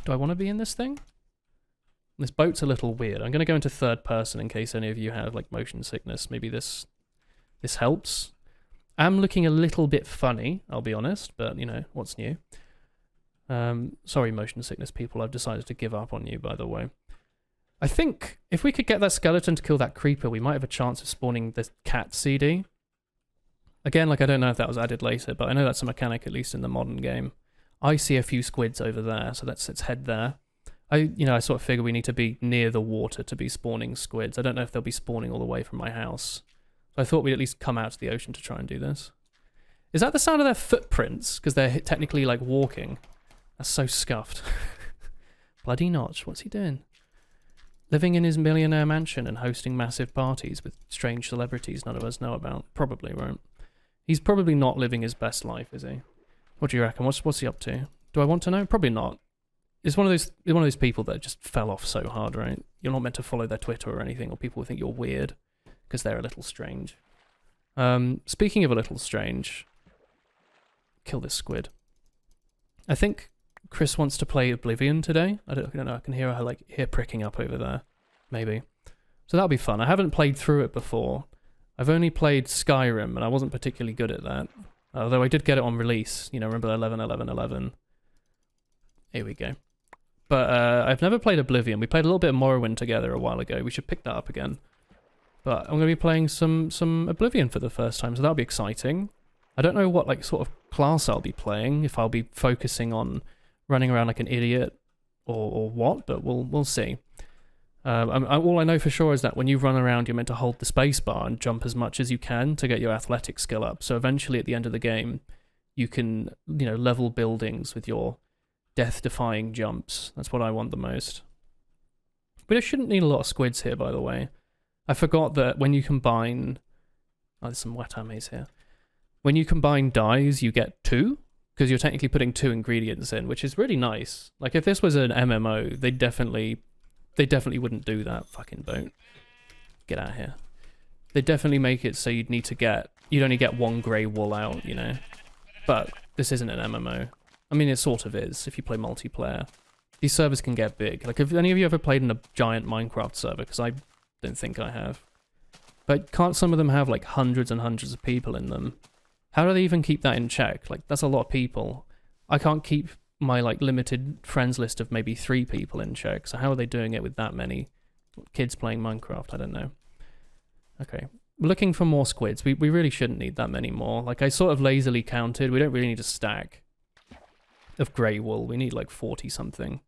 Do I want to be in this thing? This boat's a little weird. I'm going to go into third person in case any of you have like motion sickness. Maybe this helps. I'm looking a little bit funny, I'll be honest, but you know, what's new? Sorry, motion sickness people, I've decided to give up on you, by the way. I think if we could get that skeleton to kill that creeper, we might have a chance of spawning the cat CD. Again, like I don't know if that was added later, but I know that's a mechanic at least in the modern game. I see a few squids over there, so let's head there. I sort of figure we need to be near the water to be spawning squids. I don't know if they'll be spawning all the way from my house. So I thought we'd at least come out to the ocean to try and do this. Is that the sound of their footprints? Because they're technically like walking. That's so scuffed. Bloody Notch, what's he doing? Living in his millionaire mansion and hosting massive parties with strange celebrities none of us know about. Probably won't. He's probably not living his best life, is he? What do you reckon? What's he up to? Do I want to know? Probably not. It's one of those people that just fell off so hard, right? You're not meant to follow their Twitter or anything, or people will think you're weird because they're a little strange. Speaking of a little strange, kill this squid. I think Chris wants to play Oblivion today. I don't know. I can hear her like ear pricking up over there, maybe. So that'll be fun. I haven't played through it before. I've only played Skyrim, and I wasn't particularly good at that. Although I did get it on release. You know, remember 11/11/11? Here we go. But I've never played Oblivion. We played a little bit of Morrowind together a while ago. We should pick that up again. But I'm going to be playing some Oblivion for the first time, so that'll be exciting. I don't know what like sort of class I'll be playing, if I'll be focusing on running around like an idiot or what, but we'll see. All I know for sure is that when you run around, you're meant to hold the space bar and jump as much as you can to get your athletic skill up. So eventually at the end of the game, you can, level buildings with your death-defying jumps. That's what I want the most. But I shouldn't need a lot of squids here, by the way. I forgot that when you combine... Oh, there's some watames here. When you combine dyes, you get 2, because you're technically putting 2 ingredients in, which is really nice. Like, if this was an MMO, they definitely wouldn't do that. Fucking boat. Get out of here. They definitely make it so you'd only get 1 grey wool out, But this isn't an MMO. I mean, it sort of is, if you play multiplayer. These servers can get big. Like, have any of you ever played in a giant Minecraft server? Because I don't think I have. But can't some of them have, like, hundreds and hundreds of people in them? How do they even keep that in check? Like, that's a lot of people. I can't keep my, like, limited friends list of maybe 3 people in check. So how are they doing it with that many kids playing Minecraft? I don't know. Okay. We're looking for more squids. We really shouldn't need that many more. Like, I sort of lazily counted. We don't really need a stack of grey wool. We need like 40 something.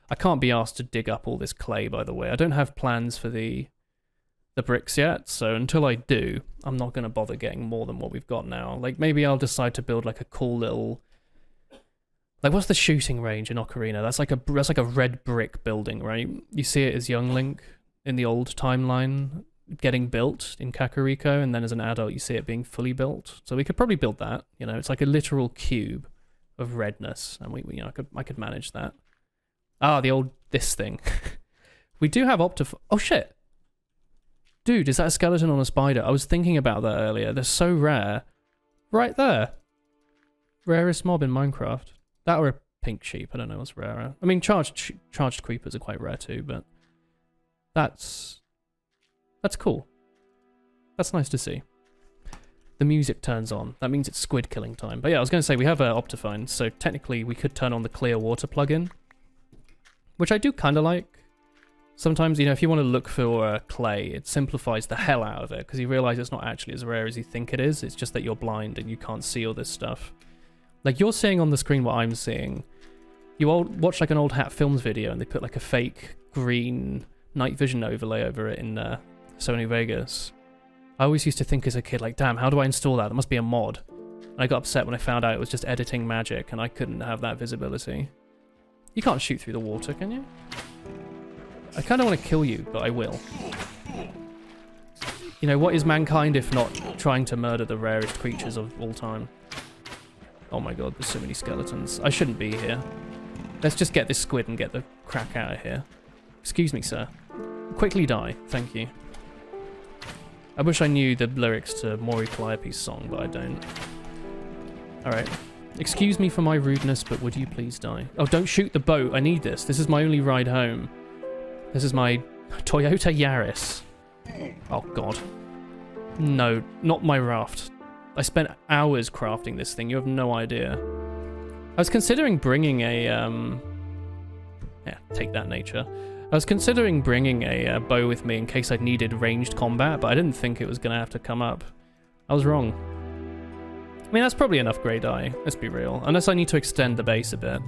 I can't be asked to dig up all this clay, by the way. I don't have plans for the bricks yet, so until I do, I'm not going to bother getting more than what we've got now. Like, maybe I'll decide to build like a cool little... Like, what's the shooting range in Ocarina? That's like a red brick building, right? You see it as young Link in the old timeline getting built in Kakariko, and then as an adult you see it being fully built. So we could probably build that, it's like a literal cube of redness, and I could manage that. Ah, this thing. We do have oh shit! Dude, is that a skeleton on a spider? I was thinking about that earlier. They're so rare. Right there. Rarest mob in Minecraft. That or a pink sheep. I don't know what's rarer. I mean, charged creepers are quite rare too, but that's cool. That's nice to see. The music turns on. That means it's squid killing time. But yeah, I was going to say, we have Optifine, so technically we could turn on the clear water plugin, which I do kind of like. Sometimes, if you want to look for clay, it simplifies the hell out of it, because you realise it's not actually as rare as you think it is. It's just that you're blind and you can't see all this stuff. Like, you're seeing on the screen what I'm seeing. You watch like an old Hat Films video and they put like a fake green night vision overlay over it in Sony Vegas. I always used to think as a kid, like, damn, how do I install that? There must be a mod. And I got upset when I found out it was just editing magic and I couldn't have that visibility. You can't shoot through the water, can you? I kind of want to kill you, but I will. What is mankind if not trying to murder the rarest creatures of all time? Oh my god, there's so many skeletons. I shouldn't be here. Let's just get this squid and get the crack out of here. Excuse me, sir. Quickly die, thank you. I wish I knew the lyrics to Maury Calliope's song, but I don't. Alright, Excuse me for my rudeness, but would you please die? Oh, don't shoot the boat. I need this. This is my only ride home. This is my Toyota Yaris. Oh, God. No, not my raft. I spent hours crafting this thing. You have no idea. I was considering bringing a, yeah, take that, nature. I was considering bringing a bow with me in case I'd needed ranged combat, but I didn't think it was going to have to come up. I was wrong. I mean, that's probably enough grey dye, let's be real. Unless I need to extend the base a bit.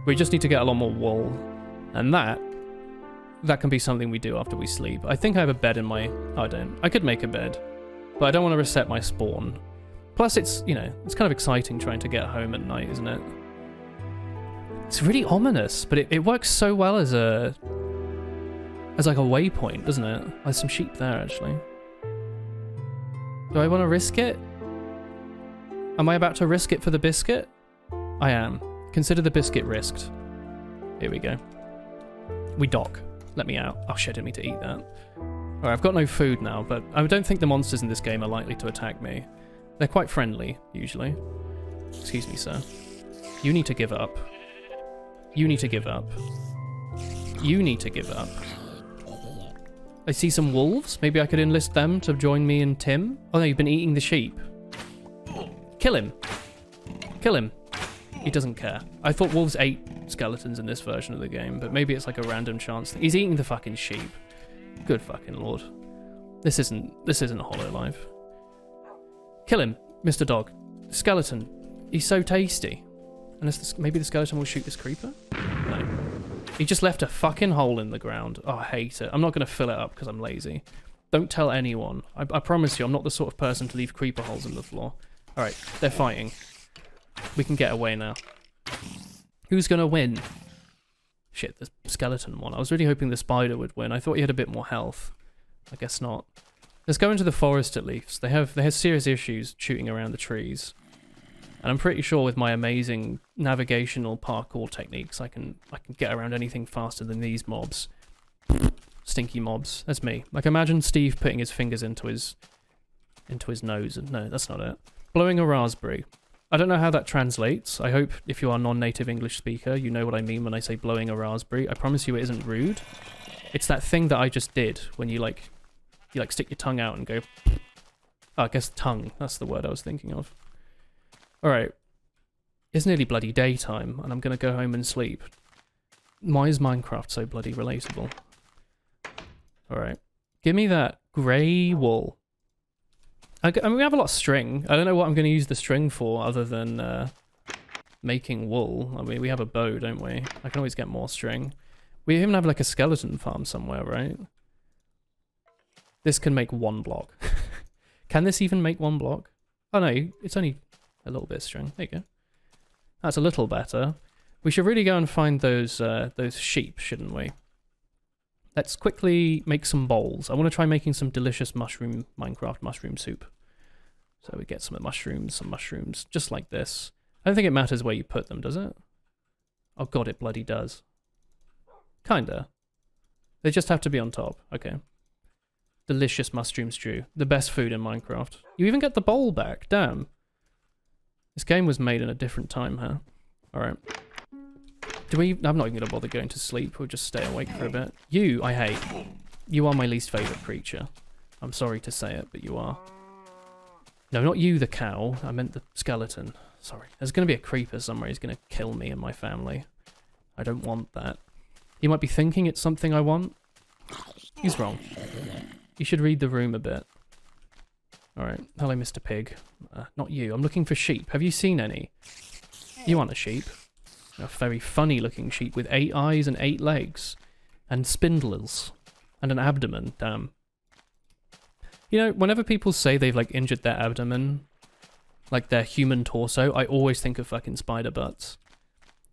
We just need to get a lot more wool. And that can be something we do after we sleep. I think I have a bed in my... Oh, I don't. I could make a bed. But I don't want to reset my spawn. Plus, it's, you know, it's kind of exciting trying to get home at night, isn't it? It's really ominous, but it works so well as a... as like a waypoint, doesn't it? There's some sheep there, actually. Do I want to risk it? Am I about to risk it for the biscuit? I am. Consider the biscuit risked. Here we go. We dock. Let me out. Oh shit, I didn't mean to eat that. Alright, I've got no food now, but I don't think the monsters in this game are likely to attack me. They're quite friendly, usually. Excuse me, sir. You need to give up. You need to give up. You need to give up. I see some wolves. Maybe I could enlist them to join me and Tim. Oh no, you've been eating the sheep. Kill him. Kill him. He doesn't care. I thought wolves ate skeletons in this version of the game, but maybe it's like a random chance thing. He's eating the fucking sheep. Good fucking lord. This isn't Hololive. Kill him, Mr. Dog. Skeleton. He's so tasty. Unless maybe the skeleton will shoot this creeper? No. He just left a fucking hole in the ground. Oh, I hate it. I'm not going to fill it up because I'm lazy. Don't tell anyone. I promise you, I'm not the sort of person to leave creeper holes in the floor. Alright, they're fighting. We can get away now. Who's going to win? Shit, the skeleton one. I was really hoping the spider would win. I thought he had a bit more health. I guess not. Let's go into the forest at least. They have serious issues shooting around the trees. And I'm pretty sure with my amazing navigational parkour techniques, I can get around anything faster than these mobs. Stinky mobs. That's me. Like, imagine Steve putting his fingers into his nose. No, that's not it. Blowing a raspberry. I don't know how that translates. I hope if you are a non-native English speaker, you know what I mean when I say blowing a raspberry. I promise you it isn't rude. It's that thing that I just did when you stick your tongue out and go... Oh, I guess tongue. That's the word I was thinking of. Alright. It's nearly bloody daytime, and I'm going to go home and sleep. Why is Minecraft so bloody relatable? Alright. Give me that grey wool. I mean, we have a lot of string. I don't know what I'm going to use the string for other than making wool. I mean, we have a bow, don't we? I can always get more string. We even have like a skeleton farm somewhere, right? This can make 1 block. Can this even make 1 block? Oh no, it's only a little bit of string. There you go. That's a little better. We should really go and find those sheep, shouldn't we? Let's quickly make some bowls. I want to try making some delicious Minecraft mushroom soup. So we get some mushrooms, just like this. I don't think it matters where you put them, does it? Oh god, it bloody does. Kinda. They just have to be on top. Okay. Delicious mushroom stew. The best food in Minecraft. You even get the bowl back. Damn. This game was made in a different time, huh? Alright. I'm not even going to bother going to sleep. We'll just stay awake for a bit. You, I hate. You are my least favourite creature. I'm sorry to say it, but you are. No, not you, the cow. I meant the skeleton. Sorry. There's going to be a creeper somewhere. He's going to kill me and my family. I don't want that. You might be thinking it's something I want. He's wrong. You should read the room a bit. Alright. Hello, Mr. Pig. Not you. I'm looking for sheep. Have you seen any? You want a sheep? A very funny looking sheep with 8 eyes and 8 legs. And spindles. And an abdomen. Damn. You know, whenever people say they've like injured their abdomen, like their human torso, I always think of fucking spider butts.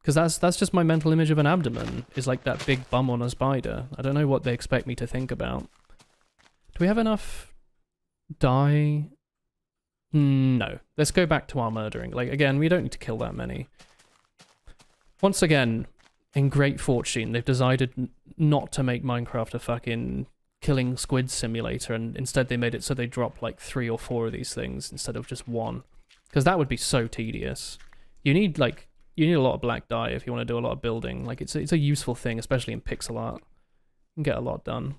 Because that's just my mental image of an abdomen, is like that big bum on a spider. I don't know what they expect me to think about. Do we have enough dye? No. Let's go back to our murdering. Like, again, we don't need to kill that many. Once again, in great fortune, they've decided not to make Minecraft a fucking killing squid simulator, and instead they made it so they drop like 3 or 4 of these things instead of just 1. Because that would be so tedious. You need a lot of black dye if you want to do a lot of building. Like it's a useful thing, especially in pixel art. You can get a lot done.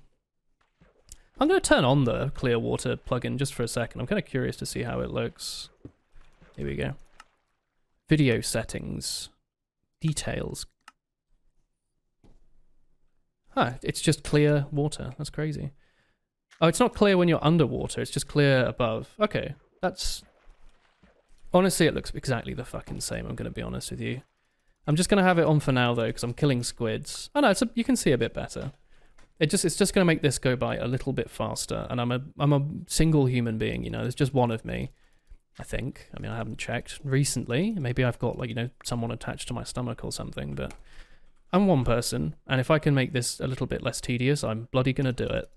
I'm going to turn on the clear water plugin just for a second. I'm kind of curious to see how it looks. Here we go. Video settings. Details. Huh, it's just clear water. That's crazy. Oh, it's not clear when you're underwater. It's just clear above. Okay, that's... Honestly, it looks exactly the fucking same, I'm going to be honest with you. I'm just going to have it on for now, though, because I'm killing squids. Oh, no, you can see a bit better. It's just going to make this go by a little bit faster, and I'm a single human being, you know, there's just one of me, I think. I mean, I haven't checked recently. Maybe I've got, like, you know, someone attached to my stomach or something, but I'm one person, and if I can make this a little bit less tedious, I'm bloody going to do it.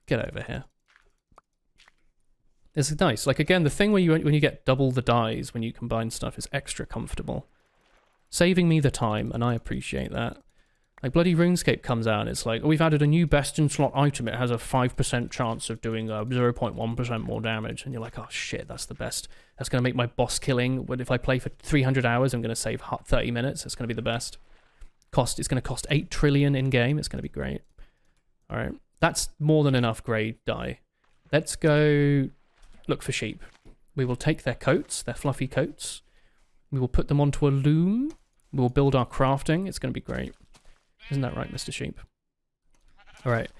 Get over here. It's nice. Like, again, the thing when you get double the dyes when you combine stuff is extra comfortable. Saving me the time, and I appreciate that. Like, bloody RuneScape comes out and it's like, oh, we've added a new best in slot item. It has a 5% chance of doing 0.1% more damage. And you're like, oh shit, that's the best. That's going to make my boss killing. If I play for 300 hours, I'm going to save 30 minutes. It's going to be the best. It's going to cost 8 trillion in-game. It's going to be great. All right. That's more than enough grey dye. Let's go look for sheep. We will take their coats, their fluffy coats. We will put them onto a loom. We will build our crafting. It's going to be great. Isn't that right, Mr. Sheep? All right.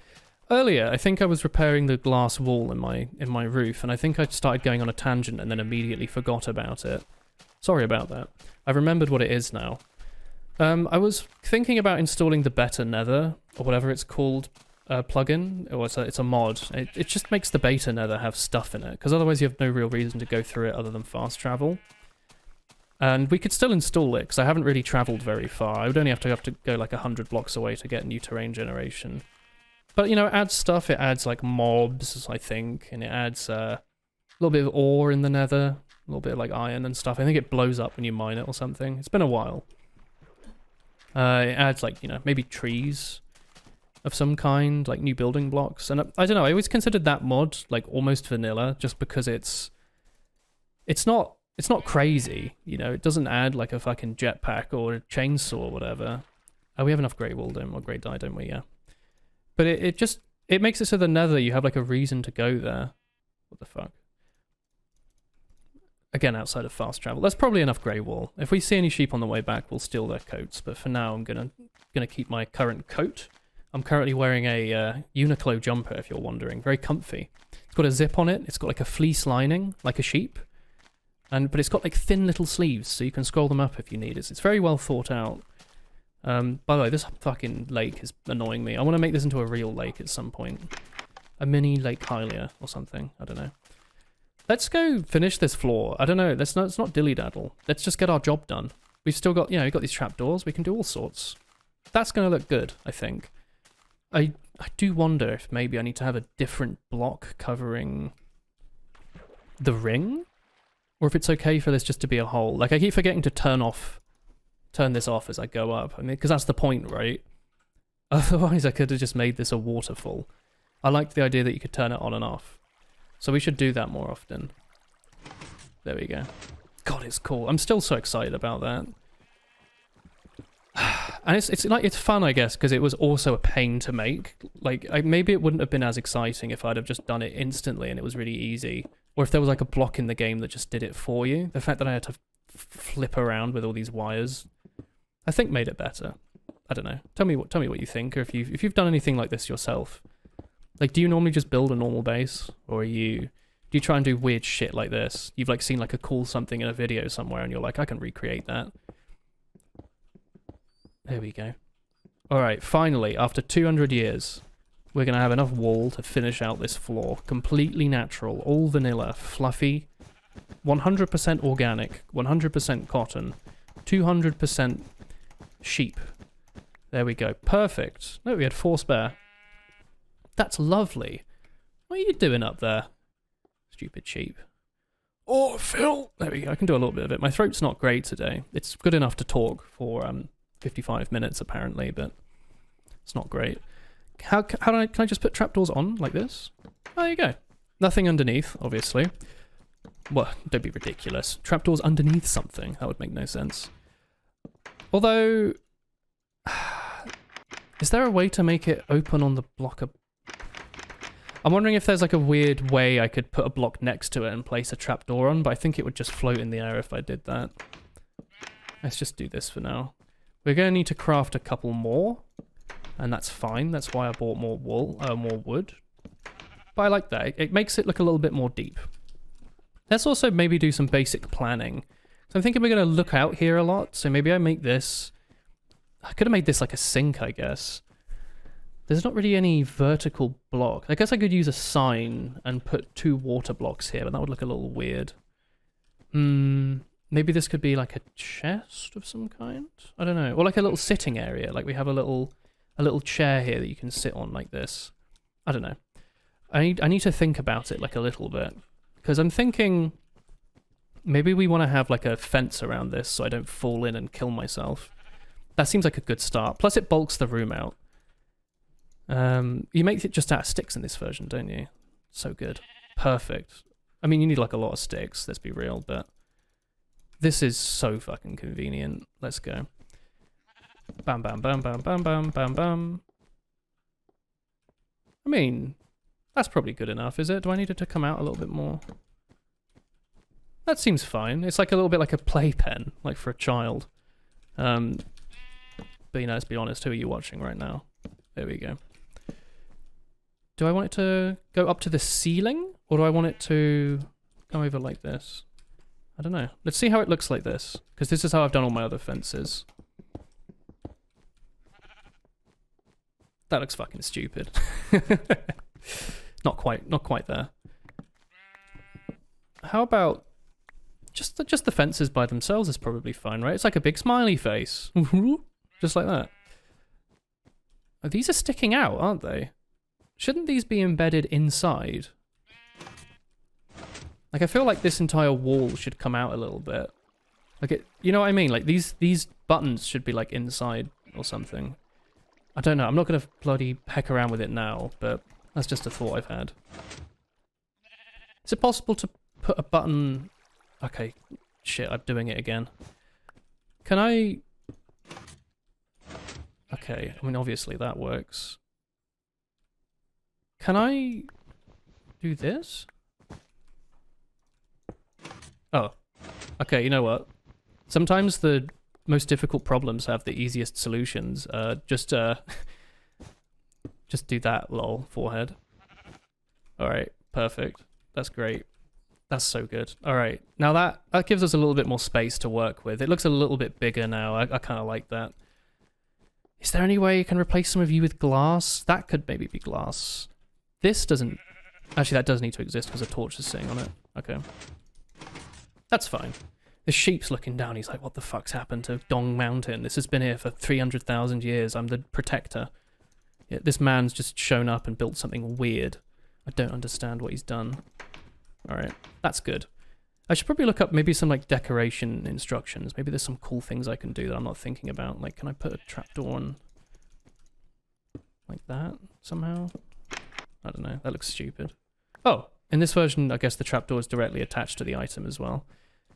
Earlier, I think I was repairing the glass wall in my roof, and I think I started going on a tangent and then immediately forgot about it. Sorry about that. I've remembered what it is now. I was thinking about installing the Better Nether, or whatever it's called, plugin. Or it's a mod. It just makes the beta Nether have stuff in it, because otherwise you have no real reason to go through it other than fast travel. And we could still install it, because I haven't really travelled very far. I would only have to go like 100 blocks away to get new terrain generation. But, you know, it adds stuff. It adds, like, mobs, I think. And it adds a little bit of ore in the nether. A little bit of, like, iron and stuff. I think it blows up when you mine it or something. It's been a while. It adds, like, you know, maybe trees of some kind, like new building blocks. And I don't know, I always considered that mod, like, almost vanilla, just because it's not crazy, you know, it doesn't add like a fucking jetpack or a chainsaw or whatever. Oh, we have enough grey wool, or grey dye, don't we? Yeah. But it makes it so the nether, you have like a reason to go there. What the fuck? Again, outside of fast travel. That's probably enough grey wool. If we see any sheep on the way back, we'll steal their coats. But for now, I'm gonna keep my current coat. I'm currently wearing a Uniqlo jumper, if you're wondering. Very comfy. It's got a zip on it. It's got like a fleece lining, like a sheep. But it's got like thin little sleeves, so you can scroll them up if you need. It's very well thought out. By the way, this fucking lake is annoying me. I want to make this into a real lake at some point. A mini Lake Hylia or something. I don't know. Let's go finish this floor. I don't know. It's not dilly-daddle. Let's just get our job done. We've still got, you know, we've got these trapdoors. We can do all sorts. That's going to look good, I think. I do wonder if maybe I need to have a different block covering the ring, or if it's okay for this just to be a hole. Like, I keep forgetting to turn this off as I go up. I mean, because that's the point, right? Otherwise, I could have just made this a waterfall. I liked the idea that you could turn it on and off. So we should do that more often. There we go. God, it's cool. I'm still so excited about that. And it's fun, I guess, because it was also a pain to make. Like, maybe it wouldn't have been as exciting if I'd have just done it instantly and it was really easy. Or if there was like a block in the game that just did it for you. The fact that I had to flip around with all these wires, I think made it better. I don't know. Tell me what you think, or if you've done anything like this yourself. Like, do you normally just build a normal base, or do you try and do weird shit like this? You've like seen like a cool something in a video somewhere, and you're like, I can recreate that. There we go. All right, finally, after 200 years, we're gonna have enough wool to finish out this floor. Completely natural, all vanilla, fluffy, 100% organic, 100% cotton, 200% sheep. There we go. Perfect. No, we had 4 spare. That's lovely. What are you doing up there? Stupid sheep. Oh, Phil! There we go. I can do a little bit of it. My throat's not great today. It's good enough to talk for 55 minutes, apparently, but it's not great. Can I just put trapdoors on like this? Oh, there you go. Nothing underneath, obviously. Well, don't be ridiculous. Trapdoors underneath something. That would make no sense. Although... Is there a way to make it open on the block of... I'm wondering if there's like a weird way I could put a block next to it and place a trapdoor on, but I think it would just float in the air if I did that. Let's just do this for now. We're going to need to craft a couple more, and that's fine. That's why I bought more more wood. But I like that. It makes it look a little bit more deep. Let's also maybe do some basic planning. So I'm thinking we're going to look out here a lot, so maybe I make this... I could have made this like a sink, I guess. There's not really any vertical block. I guess I could use a sign and put 2 water blocks here, but that would look a little weird. Maybe this could be like a chest of some kind? I don't know. Or like a little sitting area. Like we have a little chair here that you can sit on like this. I don't know. I need to think about it like a little bit. Because I'm thinking maybe we want to have like a fence around this so I don't fall in and kill myself. That seems like a good start. Plus it bulks the room out. You make it just out of sticks in this version, don't you? So good. Perfect. I mean, you need like a lot of sticks, let's be real, but this is so fucking convenient. Let's go. Bam, bam, bam, bam, bam, bam, bam, bam. I mean, that's probably good enough, is it? Do I need it to come out a little bit more? That seems fine. It's like a little bit like a playpen, like for a child. But you know, let's be honest, who are you watching right now? There we go. Do I want it to go up to the ceiling? Or do I want it to go over like this? I don't know. Let's see how it looks like this. Because this is how I've done all my other fences. That looks fucking stupid. Not quite there. How about... Just the fences by themselves is probably fine, right? It's like a big smiley face. Just like that. Oh, these are sticking out, aren't they? Shouldn't these be embedded inside? Like, I feel like this entire wall should come out a little bit. Like, you know what I mean? Like, these buttons should be, like, inside or something. I don't know. I'm not going to bloody heck around with it now, but that's just a thought I've had. Is it possible to put a button... Okay, shit, I'm doing it again. Can I... Okay, I mean, obviously that works. Can I do this? Oh. Okay, you know what? Sometimes the most difficult problems have the easiest solutions. Just do that, lol, forehead. Alright, perfect. That's great. That's so good. Alright, now that gives us a little bit more space to work with. It looks a little bit bigger now. I kind of like that. Is there any way you can replace some of you with glass? That could maybe be glass. This doesn't... Actually, that does need to exist because a torch is sitting on it. Okay. That's fine. The sheep's looking down. He's like, what the fuck's happened to Dong Mountain? This has been here for 300,000 years. I'm the protector. Yeah, this man's just shown up and built something weird. I don't understand what he's done. Alright, that's good. I should probably look up maybe some like decoration instructions. Maybe there's some cool things I can do that I'm not thinking about. Like, can I put a trapdoor on like that somehow? I don't know. That looks stupid. Oh, in this version, I guess the trapdoor is directly attached to the item as well.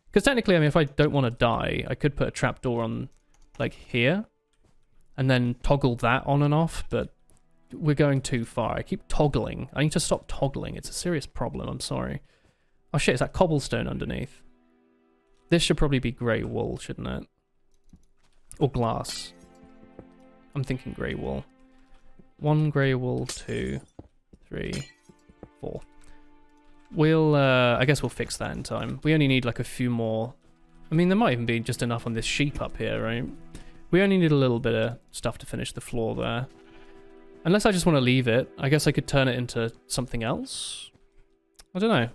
Because technically, I mean, if I don't want to die, I could put a trapdoor on like here and then toggle that on and off, but we're going too far. I keep toggling. I need to stop toggling. It's a serious problem. I'm sorry. Oh shit, is that cobblestone underneath? This should probably be grey wool, shouldn't it? Or glass. I'm thinking grey wool. 1 grey wool, 2, 3, 4. We'll, I guess we'll fix that in time. We only need like a few more. I mean, there might even be just enough on this sheep up here, right? We only need a little bit of stuff to finish the floor there. Unless I just want to leave it. I guess I could turn it into something else. I don't know.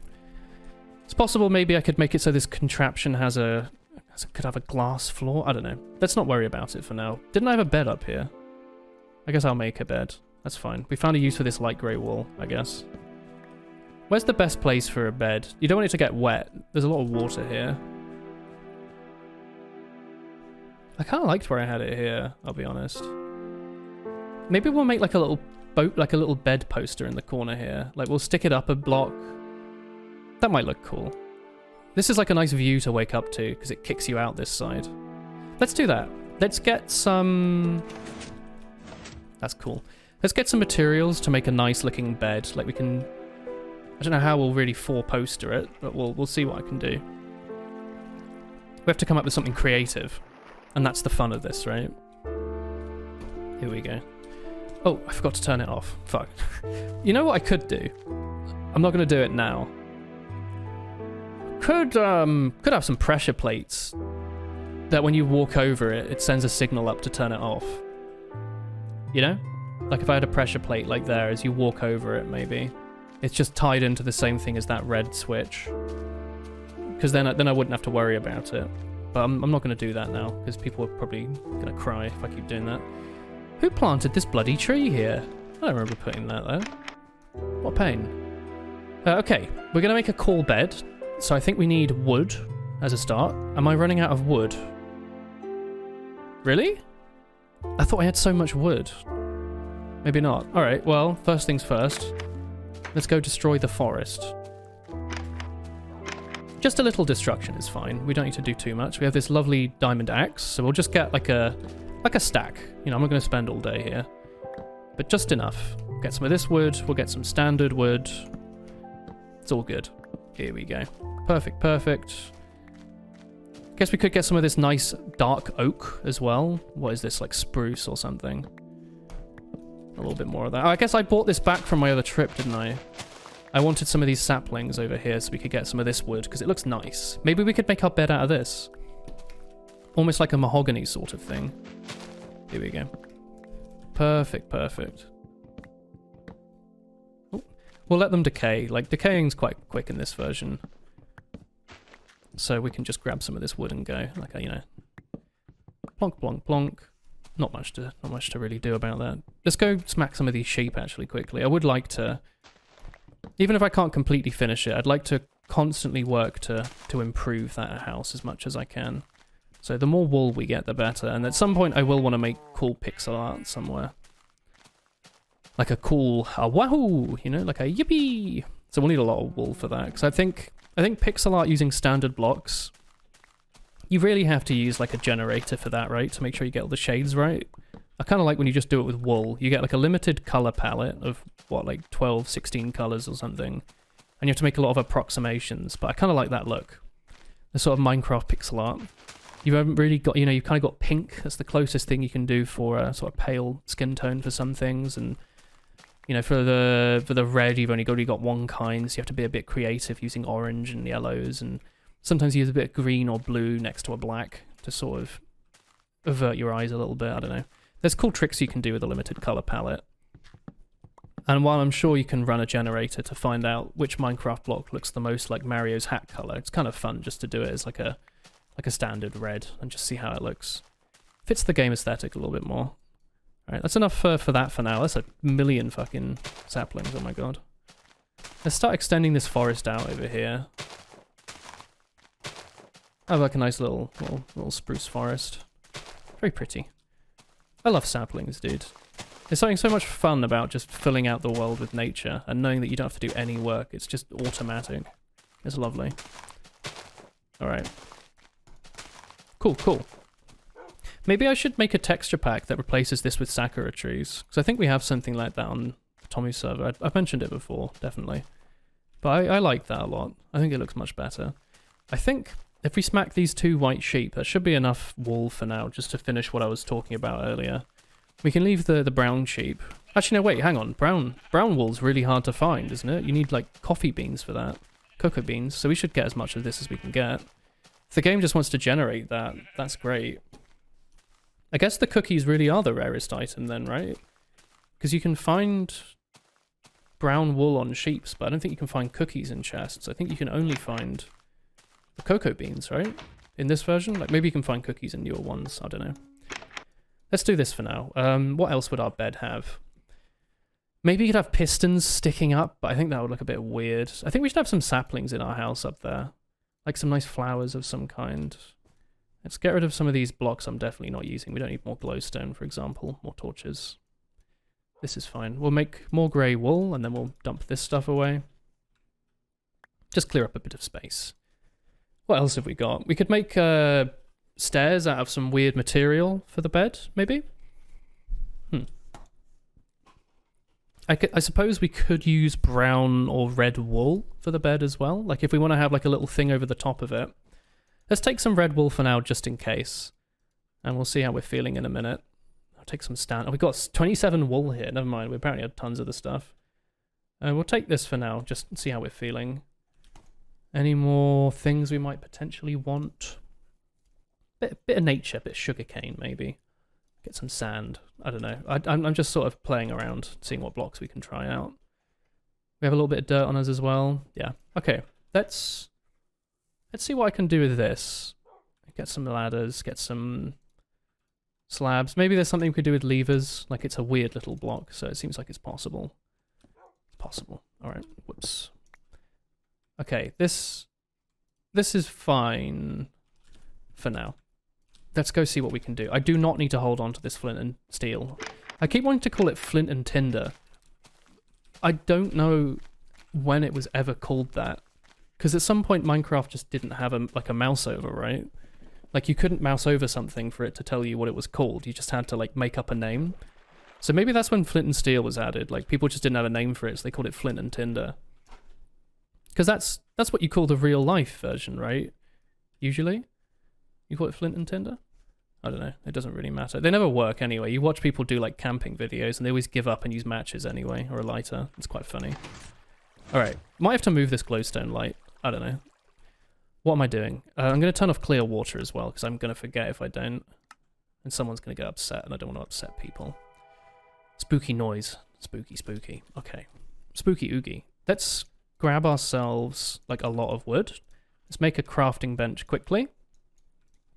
It's possible maybe I could make it so this contraption could have a glass floor. I don't know. Let's not worry about it for now. Didn't I have a bed up here? I guess I'll make a bed. That's fine. We found a use for this light grey wool, I guess. Where's the best place for a bed? You don't want it to get wet. There's a lot of water here. I kind of liked where I had it here, I'll be honest. Maybe we'll make like a little boat, like a little bed poster in the corner here. Like we'll stick it up a block. That might look cool. This is like a nice view to wake up to, because it kicks you out this side. Let's do that. Let's get some... That's cool. Let's get some materials to make a nice looking bed. Like we can... I don't know how we'll really four-poster it, but we'll see what I can do. We have to come up with something creative. And that's the fun of this, right? Here we go. Oh, I forgot to turn it off. Fuck. You know what I could do? I'm not going to do it now. Could have some pressure plates that when you walk over it, it sends a signal up to turn it off. You know? Like if I had a pressure plate like there, as you walk over it, maybe. It's just tied into the same thing as that red switch. Because then I wouldn't have to worry about it. But I'm not going to do that now, because people are probably going to cry if I keep doing that. Who planted this bloody tree here? I don't remember putting that there. What a pain. Okay, we're going to make a cool bed. So I think we need wood as a start. Am I running out of wood? Really? I thought I had so much wood. Maybe not. Alright, well, first things first. Let's go destroy the forest. Just a little destruction is fine. We don't need to do too much. We have this lovely diamond axe, so we'll just get like a stack. You know, I'm not going to spend all day here. But just enough. Get some of this wood. We'll get some standard wood. It's all good. Here we go. Perfect, perfect. Guess we could get some of this nice dark oak as well. What is this, like spruce or something? A little bit more of that. Oh, I guess I bought this back from my other trip, didn't I? I wanted some of these saplings over here so we could get some of this wood, because it looks nice. Maybe we could make our bed out of this. Almost like a mahogany sort of thing. Here we go. Perfect, perfect. Ooh. We'll let them decay. Like, decaying's quite quick in this version. So we can just grab some of this wood and go. Like, you know. Plonk, plonk, plonk. Not much to really do about that. Let's go smack some of these sheep, actually, quickly. I would like to... Even if I can't completely finish it, I'd like to constantly work to improve that house as much as I can. So the more wool we get, the better. And at some point, I will want to make cool pixel art somewhere. Like a cool, a wahoo, you know, like a yippee. So we'll need a lot of wool for that. Because I think pixel art using standard blocks, you really have to use like a generator for that, right? To make sure you get all the shades right. I kind of like when you just do it with wool. You get like a limited color palette of, what, like 12, 16 colors or something. And you have to make a lot of approximations. But I kind of like that look. The sort of Minecraft pixel art. You haven't really got, you know, you've kind of got pink. That's the closest thing you can do for a sort of pale skin tone for some things. And, you know, for the red, you've only got one kind. So you have to be a bit creative using orange and yellows. And sometimes you use a bit of green or blue next to a black to sort of avert your eyes a little bit. I don't know. There's cool tricks you can do with a limited color palette. And while I'm sure you can run a generator to find out which Minecraft block looks the most like Mario's hat color, it's kind of fun just to do it as like a standard red and just see how it looks. Fits the game aesthetic a little bit more. Alright, that's enough for that for now. That's a million fucking saplings, oh my god. Let's start extending this forest out over here. I have like a nice little spruce forest. Very pretty. I love saplings, dude. There's something so much fun about just filling out the world with nature and knowing that you don't have to do any work. It's just automatic. It's lovely. Alright. Cool, cool. Maybe I should make a texture pack that replaces this with sakura trees. Because I think we have something like that on Tommy's server. I've mentioned it before, definitely. But I like that a lot. I think it looks much better. I think if we smack these two white sheep, that should be enough wool for now, just to finish what I was talking about earlier. We can leave the brown sheep. Actually, no, wait, hang on. Brown wool's really hard to find, isn't it? You need, like, coffee beans for that. Cocoa beans. So we should get as much of this as we can get. If the game just wants to generate that, that's great. I guess the cookies really are the rarest item then, right? Because you can find brown wool on sheeps, but I don't think you can find cookies in chests. I think you can only find the cocoa beans, right? In this version? Like, maybe you can find cookies in newer ones. I don't know. Let's do this for now. What else would our bed have? Maybe you could have pistons sticking up, but I think that would look a bit weird. I think we should have some saplings in our house up there. Like some nice flowers of some kind. Let's get rid of some of these blocks I'm definitely not using. We don't need more glowstone, for example. More torches. This is fine. We'll make more grey wool, and then we'll dump this stuff away. Just clear up a bit of space. What else have we got? We could make stairs out of some weird material for the bed, maybe? I suppose we could use brown or red wool for the bed as well. Like if we want to have like a little thing over the top of it. Let's take some red wool for now just in case. And we'll see how we're feeling in a minute. I'll take some stand. Oh, we got 27 wool here. Never mind. We apparently had tons of the stuff. We'll take this for now. Just see how we're feeling. Any more things we might potentially want? Bit of nature. Bit of sugarcane maybe. Get some sand. I don't know. I'm just sort of playing around, seeing what blocks we can try out. We have a little bit of dirt on us as well. Yeah. Okay. Let's see what I can do with this. Get some ladders. Get some slabs. Maybe there's something we could do with levers. Like it's a weird little block, so it seems like it's possible. It's possible. All right. Whoops. Okay. This is fine for now. Let's go see what we can do. I do not need to hold on to this flint and steel. I keep wanting to call it flint and tinder. I don't know when it was ever called that. Because at some point Minecraft just didn't have a mouse over, right? Like you couldn't mouse over something for it to tell you what it was called. You just had to like make up a name. So maybe that's when flint and steel was added. Like people just didn't have a name for it, so they called it flint and tinder. Because that's what you call the real life version, right? Usually? You call it flint and tinder? I don't know. It doesn't really matter. They never work anyway. You watch people do like camping videos and they always give up and use matches anyway, or a lighter. It's quite funny. Alright. Might have to move this glowstone light. I don't know. What am I doing? I'm going to turn off clear water as well because I'm going to forget if I don't. And someone's going to get upset and I don't want to upset people. Spooky noise. Spooky, spooky. Okay. Spooky oogie. Let's grab ourselves like a lot of wood. Let's make a crafting bench quickly.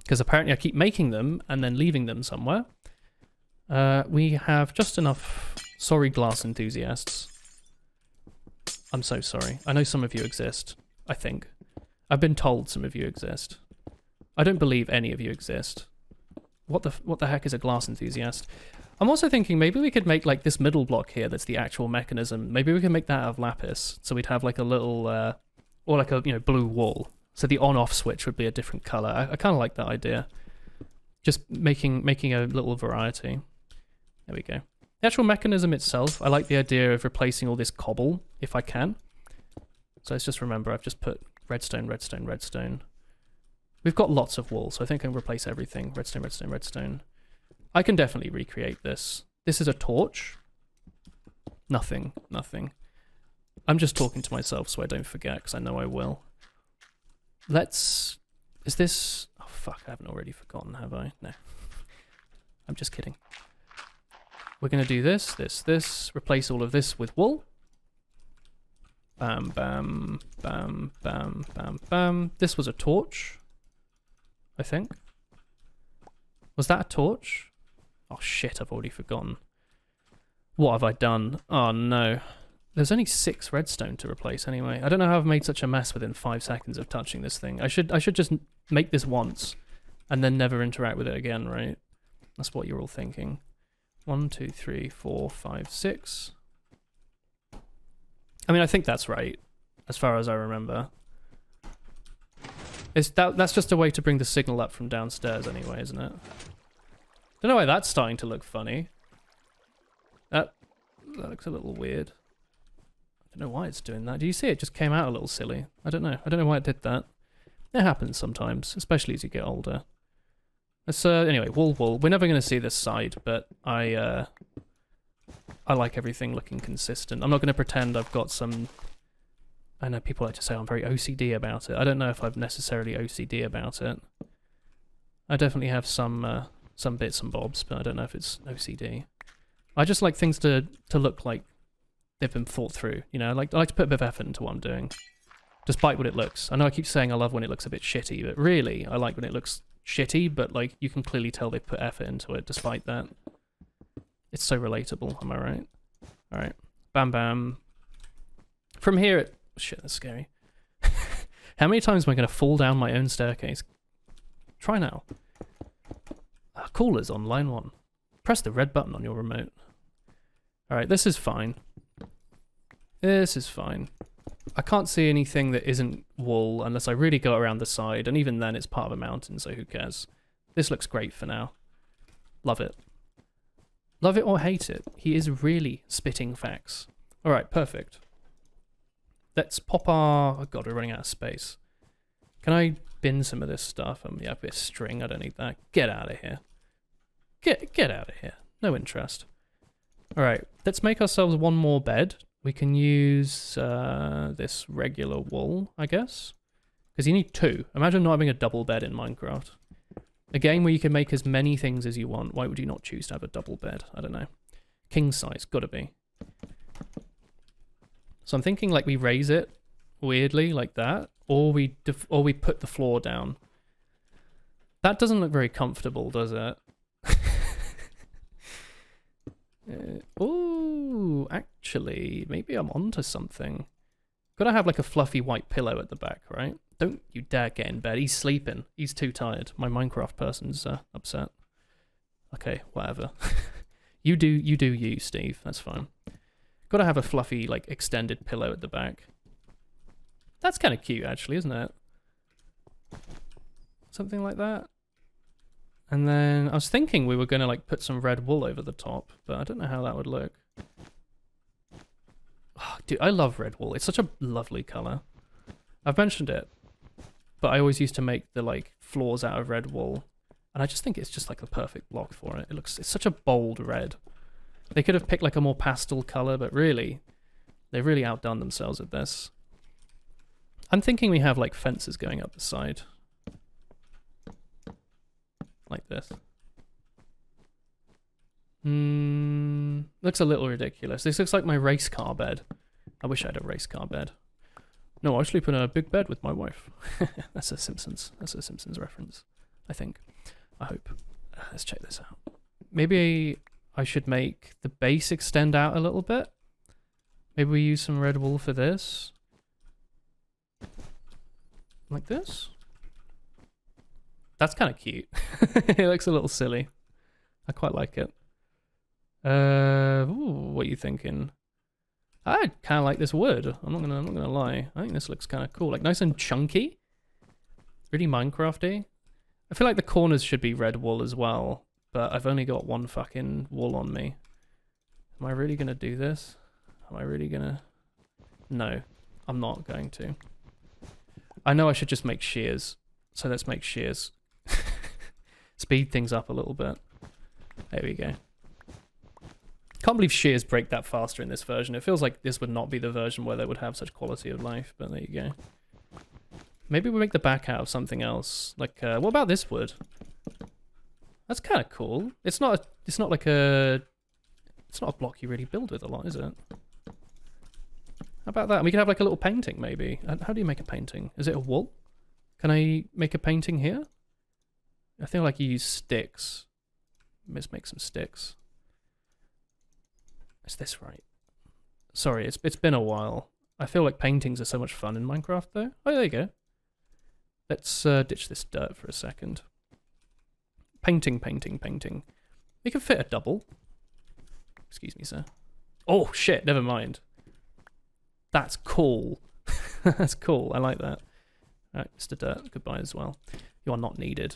Because apparently I keep making them and then leaving them somewhere. We have just enough. Sorry, glass enthusiasts. I'm so sorry. I know some of you exist, I think. I've been told some of you exist. I don't believe any of you exist. What the heck is a glass enthusiast? I'm also thinking maybe we could make like this middle block here that's the actual mechanism. Maybe we can make that out of lapis. So we'd have like a little, or like a, blue wall. So the on-off switch would be a different color. I kind of like that idea. Just making a little variety. There we go. The actual mechanism itself, I like the idea of replacing all this cobble, if I can. So let's just remember, I've just put redstone, redstone, redstone. We've got lots of wool, so I think I can replace everything. Redstone, redstone, redstone. I can definitely recreate this. This is a torch. Nothing, nothing. I'm just talking to myself so I don't forget, because I know I will. Is this... Oh, fuck, I haven't already forgotten, have I? No. I'm just kidding. We're going to do this, replace all of this with wool. Bam, bam, bam, bam, bam, bam. This was a torch, I think. Was that a torch? Oh, shit, I've already forgotten. What have I done? Oh, no. There's only 6 redstone to replace anyway. I don't know how I've made such a mess within 5 seconds of touching this thing. I should just make this once and then never interact with it again, right? That's what you're all thinking. 1, 2, 3, 4, 5, 6. I mean, I think that's right, as far as I remember. That's just a way to bring the signal up from downstairs anyway, isn't it? Don't know why that's starting to look funny. That looks a little weird. I don't know why it's doing that. Do you see it just came out a little silly? I don't know. I don't know why it did that. It happens sometimes, especially as you get older. Let's, anyway, wool. We're never going to see this side, but I like everything looking consistent. I'm not going to pretend I've got some... I know people like to say I'm very OCD about it. I don't know if I'm necessarily OCD about it. I definitely have some bits and bobs, but I don't know if it's OCD. I just like things to look like they've been thought through, I like to put a bit of effort into what I'm doing, despite what it looks. I know I keep saying I love when it looks a bit shitty, but really, I like when it looks shitty, but like you can clearly tell they've put effort into it despite that. It's so relatable, am I right? Alright. Bam bam. From here it... Shit, that's scary. How many times am I going to fall down my own staircase? Try now. Callers on line 1. Press the red button on your remote. Alright, this is fine. This is fine. I can't see anything that isn't wool unless I really go around the side, and even then it's part of a mountain, so who cares? This looks great for now. Love it. Love it or hate it. He is really spitting facts. Alright, perfect. Let's pop our... Oh god, we're running out of space. Can I bin some of this stuff? Yeah, a bit of string, I don't need that. Get out of here. Get out of here. No interest. Alright, let's make ourselves one more bed. We can use this regular wool, I guess. Because you need two. Imagine not having a double bed in Minecraft. A game where you can make as many things as you want. Why would you not choose to have a double bed? I don't know. King size, gotta be. So I'm thinking like we raise it weirdly like that, or we put the floor down. That doesn't look very comfortable, does it? Oh, actually, maybe I'm onto something. Gotta have like a fluffy white pillow at the back, right? Don't you dare get in bed. He's sleeping. He's too tired. My Minecraft person's upset. Okay, whatever. You do you, Steve. That's fine. Gotta have a fluffy, like, extended pillow at the back. That's kind of cute, actually, isn't it? Something like that. And then I was thinking we were going to, like, put some red wool over the top, but I don't know how that would look. Oh, dude, I love red wool. It's such a lovely color. I've mentioned it, but I always used to make the, like, floors out of red wool. And I just think it's just, like, the perfect block for it. It's such a bold red. They could have picked like a more pastel color, but really, they've really outdone themselves with this. I'm thinking we have like fences going up the side. Like this. Looks a little ridiculous. This looks like my race car bed. I wish I had a race car bed. No, I sleep in a big bed with my wife. That's a Simpsons reference, I think. I hope. Let's check this out. Maybe I should make the base extend out a little bit. Maybe we use some red wool for this. Like this. That's kind of cute. It looks a little silly. I quite like it. Ooh, what are you thinking? I kind of like this wood. I'm not gonna lie. I think this looks kind of cool. Like nice and chunky. Really Minecrafty. I feel like the corners should be red wool as well. But I've only got one fucking wool on me. Am I really going to do this? Am I really going to... No, I'm not going to. I know I should just make shears. So let's make shears. Speed things up a little bit. There we go. Can't believe shears break that faster in this version. It feels like this would not be the version where they would have such quality of life, but there you go. Maybe we make the back out of something else. Like, what about this wood? That's kind of cool. It's not like a block you really build with a lot, is it? How about that? We could have like a little painting maybe. How do you make a painting? Is it a wool? Can I make a painting here? I feel like you use sticks. Let's make some sticks. Is this right? Sorry, it's been a while. I feel like paintings are so much fun in Minecraft though. Oh, there you go. Let's ditch this dirt for a second. Painting. We can fit a double. Excuse me, sir. Oh, shit, never mind. That's cool. That's cool, I like that. Alright, Mr. Dirt, goodbye as well. You are not needed.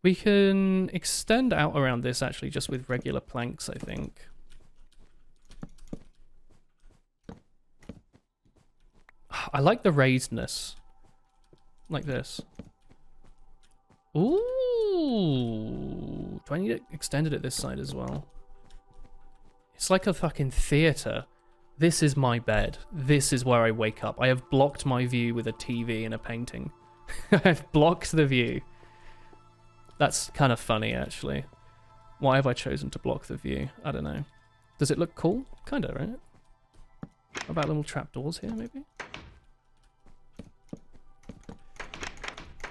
We can extend out around this, actually, just with regular planks, I think. I like the raisedness. Like this. Ooh, do I need it extended at this side as well? It's like a fucking theater. This is my bed. This is where I wake up. I have blocked my view with a TV and a painting. I've blocked the view. That's kind of funny, actually. Why have I chosen to block the view? I don't know. Does it look cool? Kinda, right? What about little trapdoors here, maybe?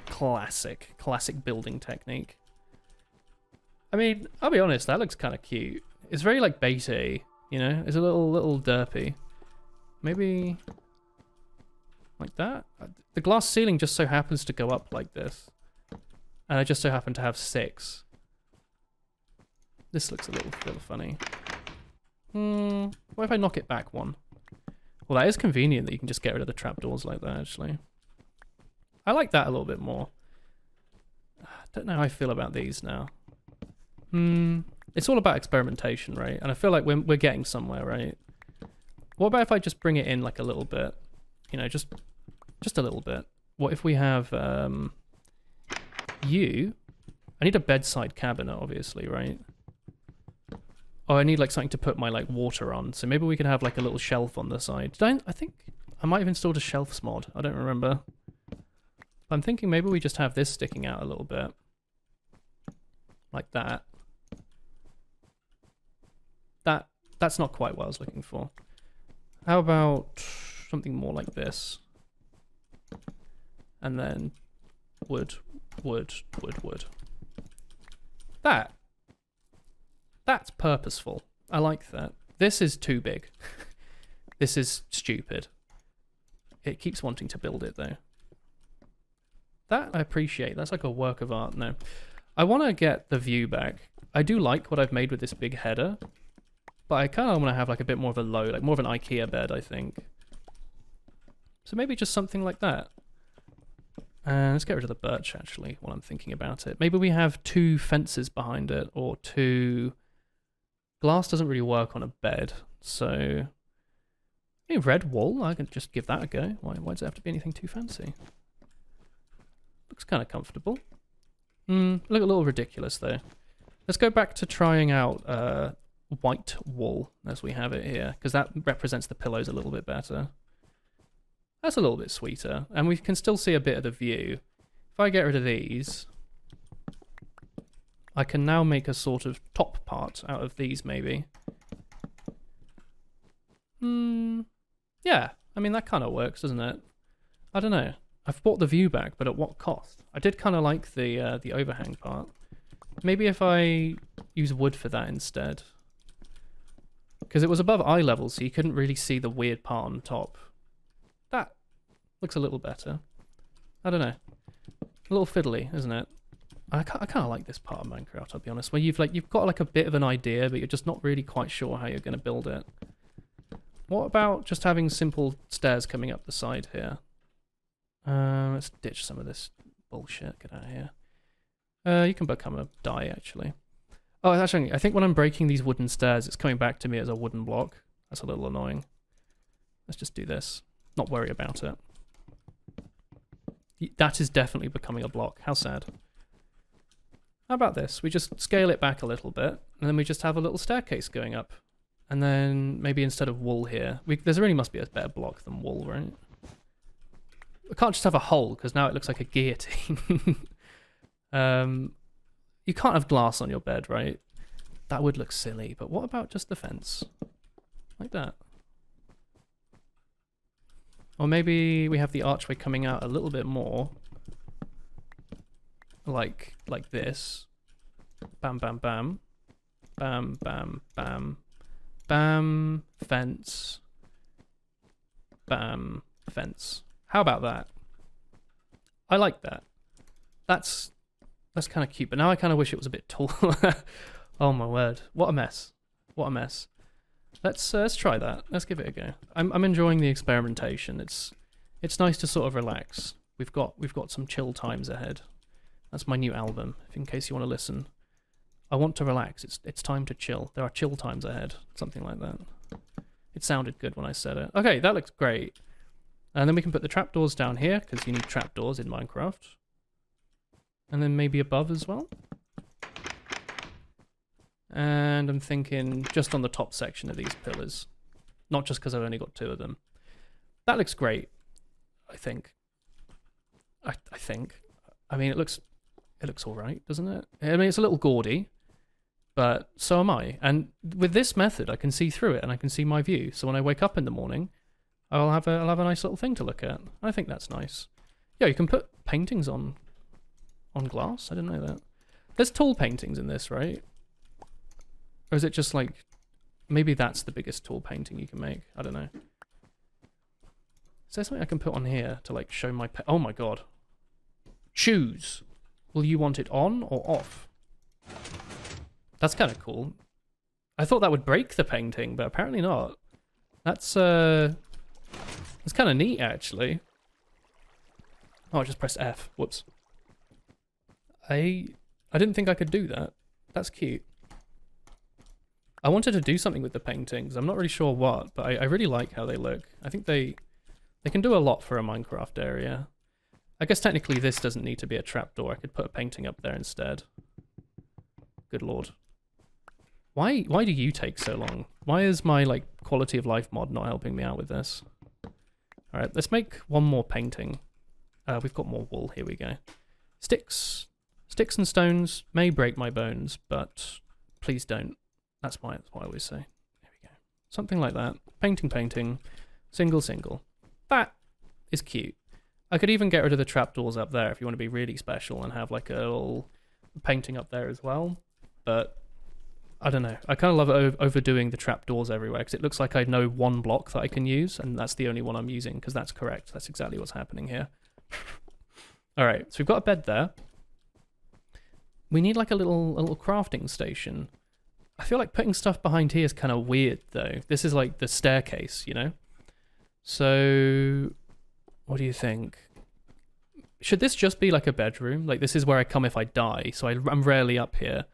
Classic building technique. I mean, I'll be honest, that looks kind of cute. It's very like beta-y, you know? It's a little derpy. Maybe like that? The glass ceiling just so happens to go up like this. And I just so happen to have 6. This looks a little funny. What if I knock it back one? Well, that is convenient that you can just get rid of the trapdoors like that, actually. I like that a little bit more. I don't know how I feel about these now. It's all about experimentation, right? And I feel like we're getting somewhere, right? What about if I just bring it in like a little bit? You know, just a little bit. What if we have you? I need a bedside cabinet, obviously, right? Oh, I need like something to put my like water on. So maybe we could have like a little shelf on the side. I think I might have installed a shelves mod. I don't remember. I'm thinking maybe we just have this sticking out a little bit. Like that. That's not quite what I was looking for. How about something more like this? And then wood. That's purposeful. I like that. This is too big. This is stupid. It keeps wanting to build it though. That I appreciate. That's like a work of art. No. I want to get the view back. I do like what I've made with this big header, but I kind of want to have like a bit more of a low, like more of an IKEA bed, I think. So maybe just something like that. And let's get rid of the birch, actually, while I'm thinking about it. Maybe we have 2 fences behind it, or 2... Glass doesn't really work on a bed, so... Hey, red wool, I can just give that a go. Why does it have to be anything too fancy? Looks kind of comfortable. Look a little ridiculous, though. Let's go back to trying out white wool, as we have it here, because that represents the pillows a little bit better. That's a little bit sweeter, and we can still see a bit of the view. If I get rid of these, I can now make a sort of top part out of these, maybe. Yeah, I mean, that kind of works, doesn't it? I don't know. I've bought the view back, but at what cost? I did kind of like the overhang part. Maybe if I use wood for that instead. Because it was above eye level, so you couldn't really see the weird part on top. That looks a little better. I don't know. A little fiddly, isn't it? I kind of like this part of Minecraft, I'll be honest, where you've got like a bit of an idea, but you're just not really quite sure how you're going to build it. What about just having simple stairs coming up the side here? Let's ditch some of this bullshit. Get out of here. You can become a die, actually. Oh, actually, I think when I'm breaking these wooden stairs, it's coming back to me as a wooden block. That's a little annoying. Let's just do this. Not worry about it. That is definitely becoming a block. How sad. How about this? We just scale it back a little bit, and then we just have a little staircase going up. And then maybe instead of wool here, there really must be a better block than wool, right? I can't just have a hole, because now it looks like a guillotine. You can't have glass on your bed, right? That would look silly, but what about just the fence? Like that. Or maybe we have the archway coming out a little bit more. Like this. Bam, bam, bam. Bam, bam, bam. Bam, fence. Bam, fence. How about that? I like that. That's kind of cute, but now I kind of wish it was a bit taller. Oh my word. What a mess. What a mess. Let's try that. Let's give it a go. I'm enjoying the experimentation. It's nice to sort of relax. We've got some chill times ahead. That's my new album, in case you want to listen. I want to relax. It's time to chill. There are chill times ahead. Something like that. It sounded good when I said it. Okay, that looks great. And then we can put the trapdoors down here, because you need trapdoors in Minecraft. And then maybe above as well. And I'm thinking just on the top section of these pillars. Not just because I've only got 2 of them. That looks great, I think. I think. I mean, it looks all right, doesn't it? I mean, it's a little gaudy, but so am I. And with this method, I can see through it and I can see my view. So when I wake up in the morning, I'll have a nice little thing to look at. I think that's nice. Yeah, you can put paintings on glass. I didn't know that. There's tall paintings in this, right? Or is it just like, maybe that's the biggest tall painting you can make? I don't know. Is there something I can put on here to like show my oh my god. Choose. Will you want it on or off? That's kind of cool. I thought that would break the painting, but apparently not. That's It's kind of neat, actually. Oh, I just pressed F. Whoops. I didn't think I could do that. That's cute. I wanted to do something with the paintings. I'm not really sure what, but I really like how they look. I think they can do a lot for a Minecraft area. I guess technically this doesn't need to be a trapdoor. I could put a painting up there instead. Good lord. Why do you take so long? Why is my like quality of life mod not helping me out with this? Alright, let's make one more painting. We've got more wool. Here we go. Sticks and stones may break my bones, but please don't. That's what I always say. There we go. Something like that. Painting. Single. That is cute. I could even get rid of the trapdoors up there if you want to be really special and have like a little painting up there as well. But I don't know. I kind of love overdoing the trapdoors everywhere because it looks like I know one block that I can use and that's the only one I'm using because that's correct. That's exactly what's happening here. Alright, so we've got a bed there. We need like a little crafting station. I feel like putting stuff behind here is kind of weird though. This is like the staircase, you know? So, what do you think? Should this just be like a bedroom? Like this is where I come if I die, so I'm rarely up here.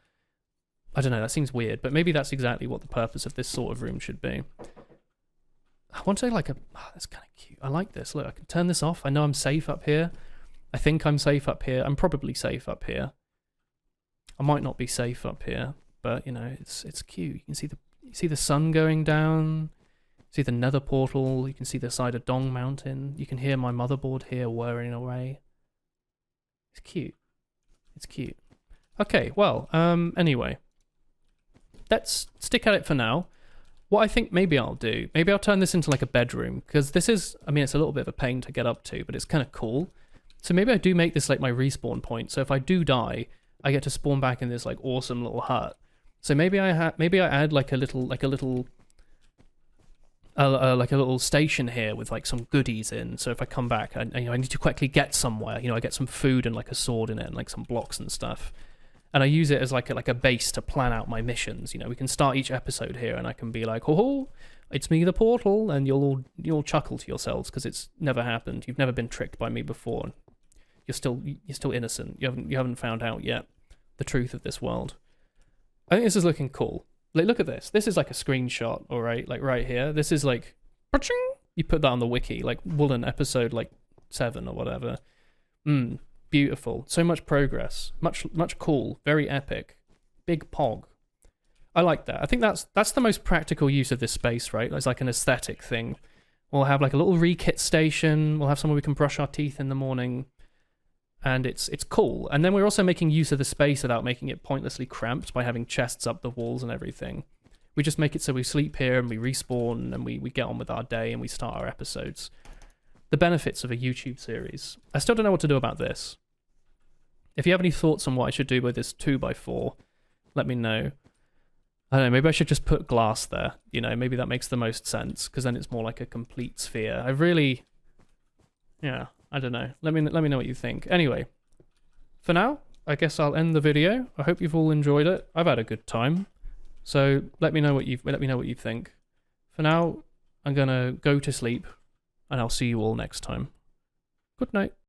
I don't know, that seems weird, but maybe that's exactly what the purpose of this sort of room should be. I want to like that's kind of cute. I like this. Look, I can turn this off. I know I'm safe up here. I think I'm safe up here. I'm probably safe up here. I might not be safe up here, but you know, it's cute. You can see the sun going down. See the Nether portal. You can see the side of Dong Mountain. You can hear my motherboard here whirring away. It's cute. It's cute. Okay, well, anyway. Let's stick at it for now. What I think maybe I'll do, maybe I'll turn this into like a bedroom, because this is, I mean, it's a little bit of a pain to get up to, but it's kind of cool. So maybe I do make this like my respawn point. So if I do die, I get to spawn back in this like awesome little hut. So maybe I add like a little station here with like some goodies in. So if I come back, I need to quickly get somewhere. You know, I get some food and like a sword in it and like some blocks and stuff. And I use it as like a base to plan out my missions. You know, we can start each episode here, and I can be like, "Oh, it's me, the portal," and you'll chuckle to yourselves because it's never happened. You've never been tricked by me before. You're still innocent. You haven't found out yet the truth of this world. I think this is looking cool. Like, look at this. This is like a screenshot, all right? Like right here. This is like, you put that on the wiki, like Woolen episode like 7 or whatever. Beautiful. So much progress. Much cool. Very epic. Big pog. I like that. I think that's the most practical use of this space, right? It's like an aesthetic thing. We'll have like a little re-kit station. We'll have somewhere we can brush our teeth in the morning. And it's cool. And then we're also making use of the space without making it pointlessly cramped by having chests up the walls and everything. We just make it so we sleep here and we respawn and we get on with our day and we start our episodes. The benefits of a YouTube series. I still don't know what to do about this. If you have any thoughts on what I should do with this 2x4, let me know. I don't know, maybe I should just put glass there. You know, maybe that makes the most sense, because then it's more like a complete sphere. Yeah, I don't know. Let me know what you think. Anyway, for now, I guess I'll end the video. I hope you've all enjoyed it. I've had a good time. So let me know what you think. For now, I'm gonna go to sleep, and I'll see you all next time. Good night.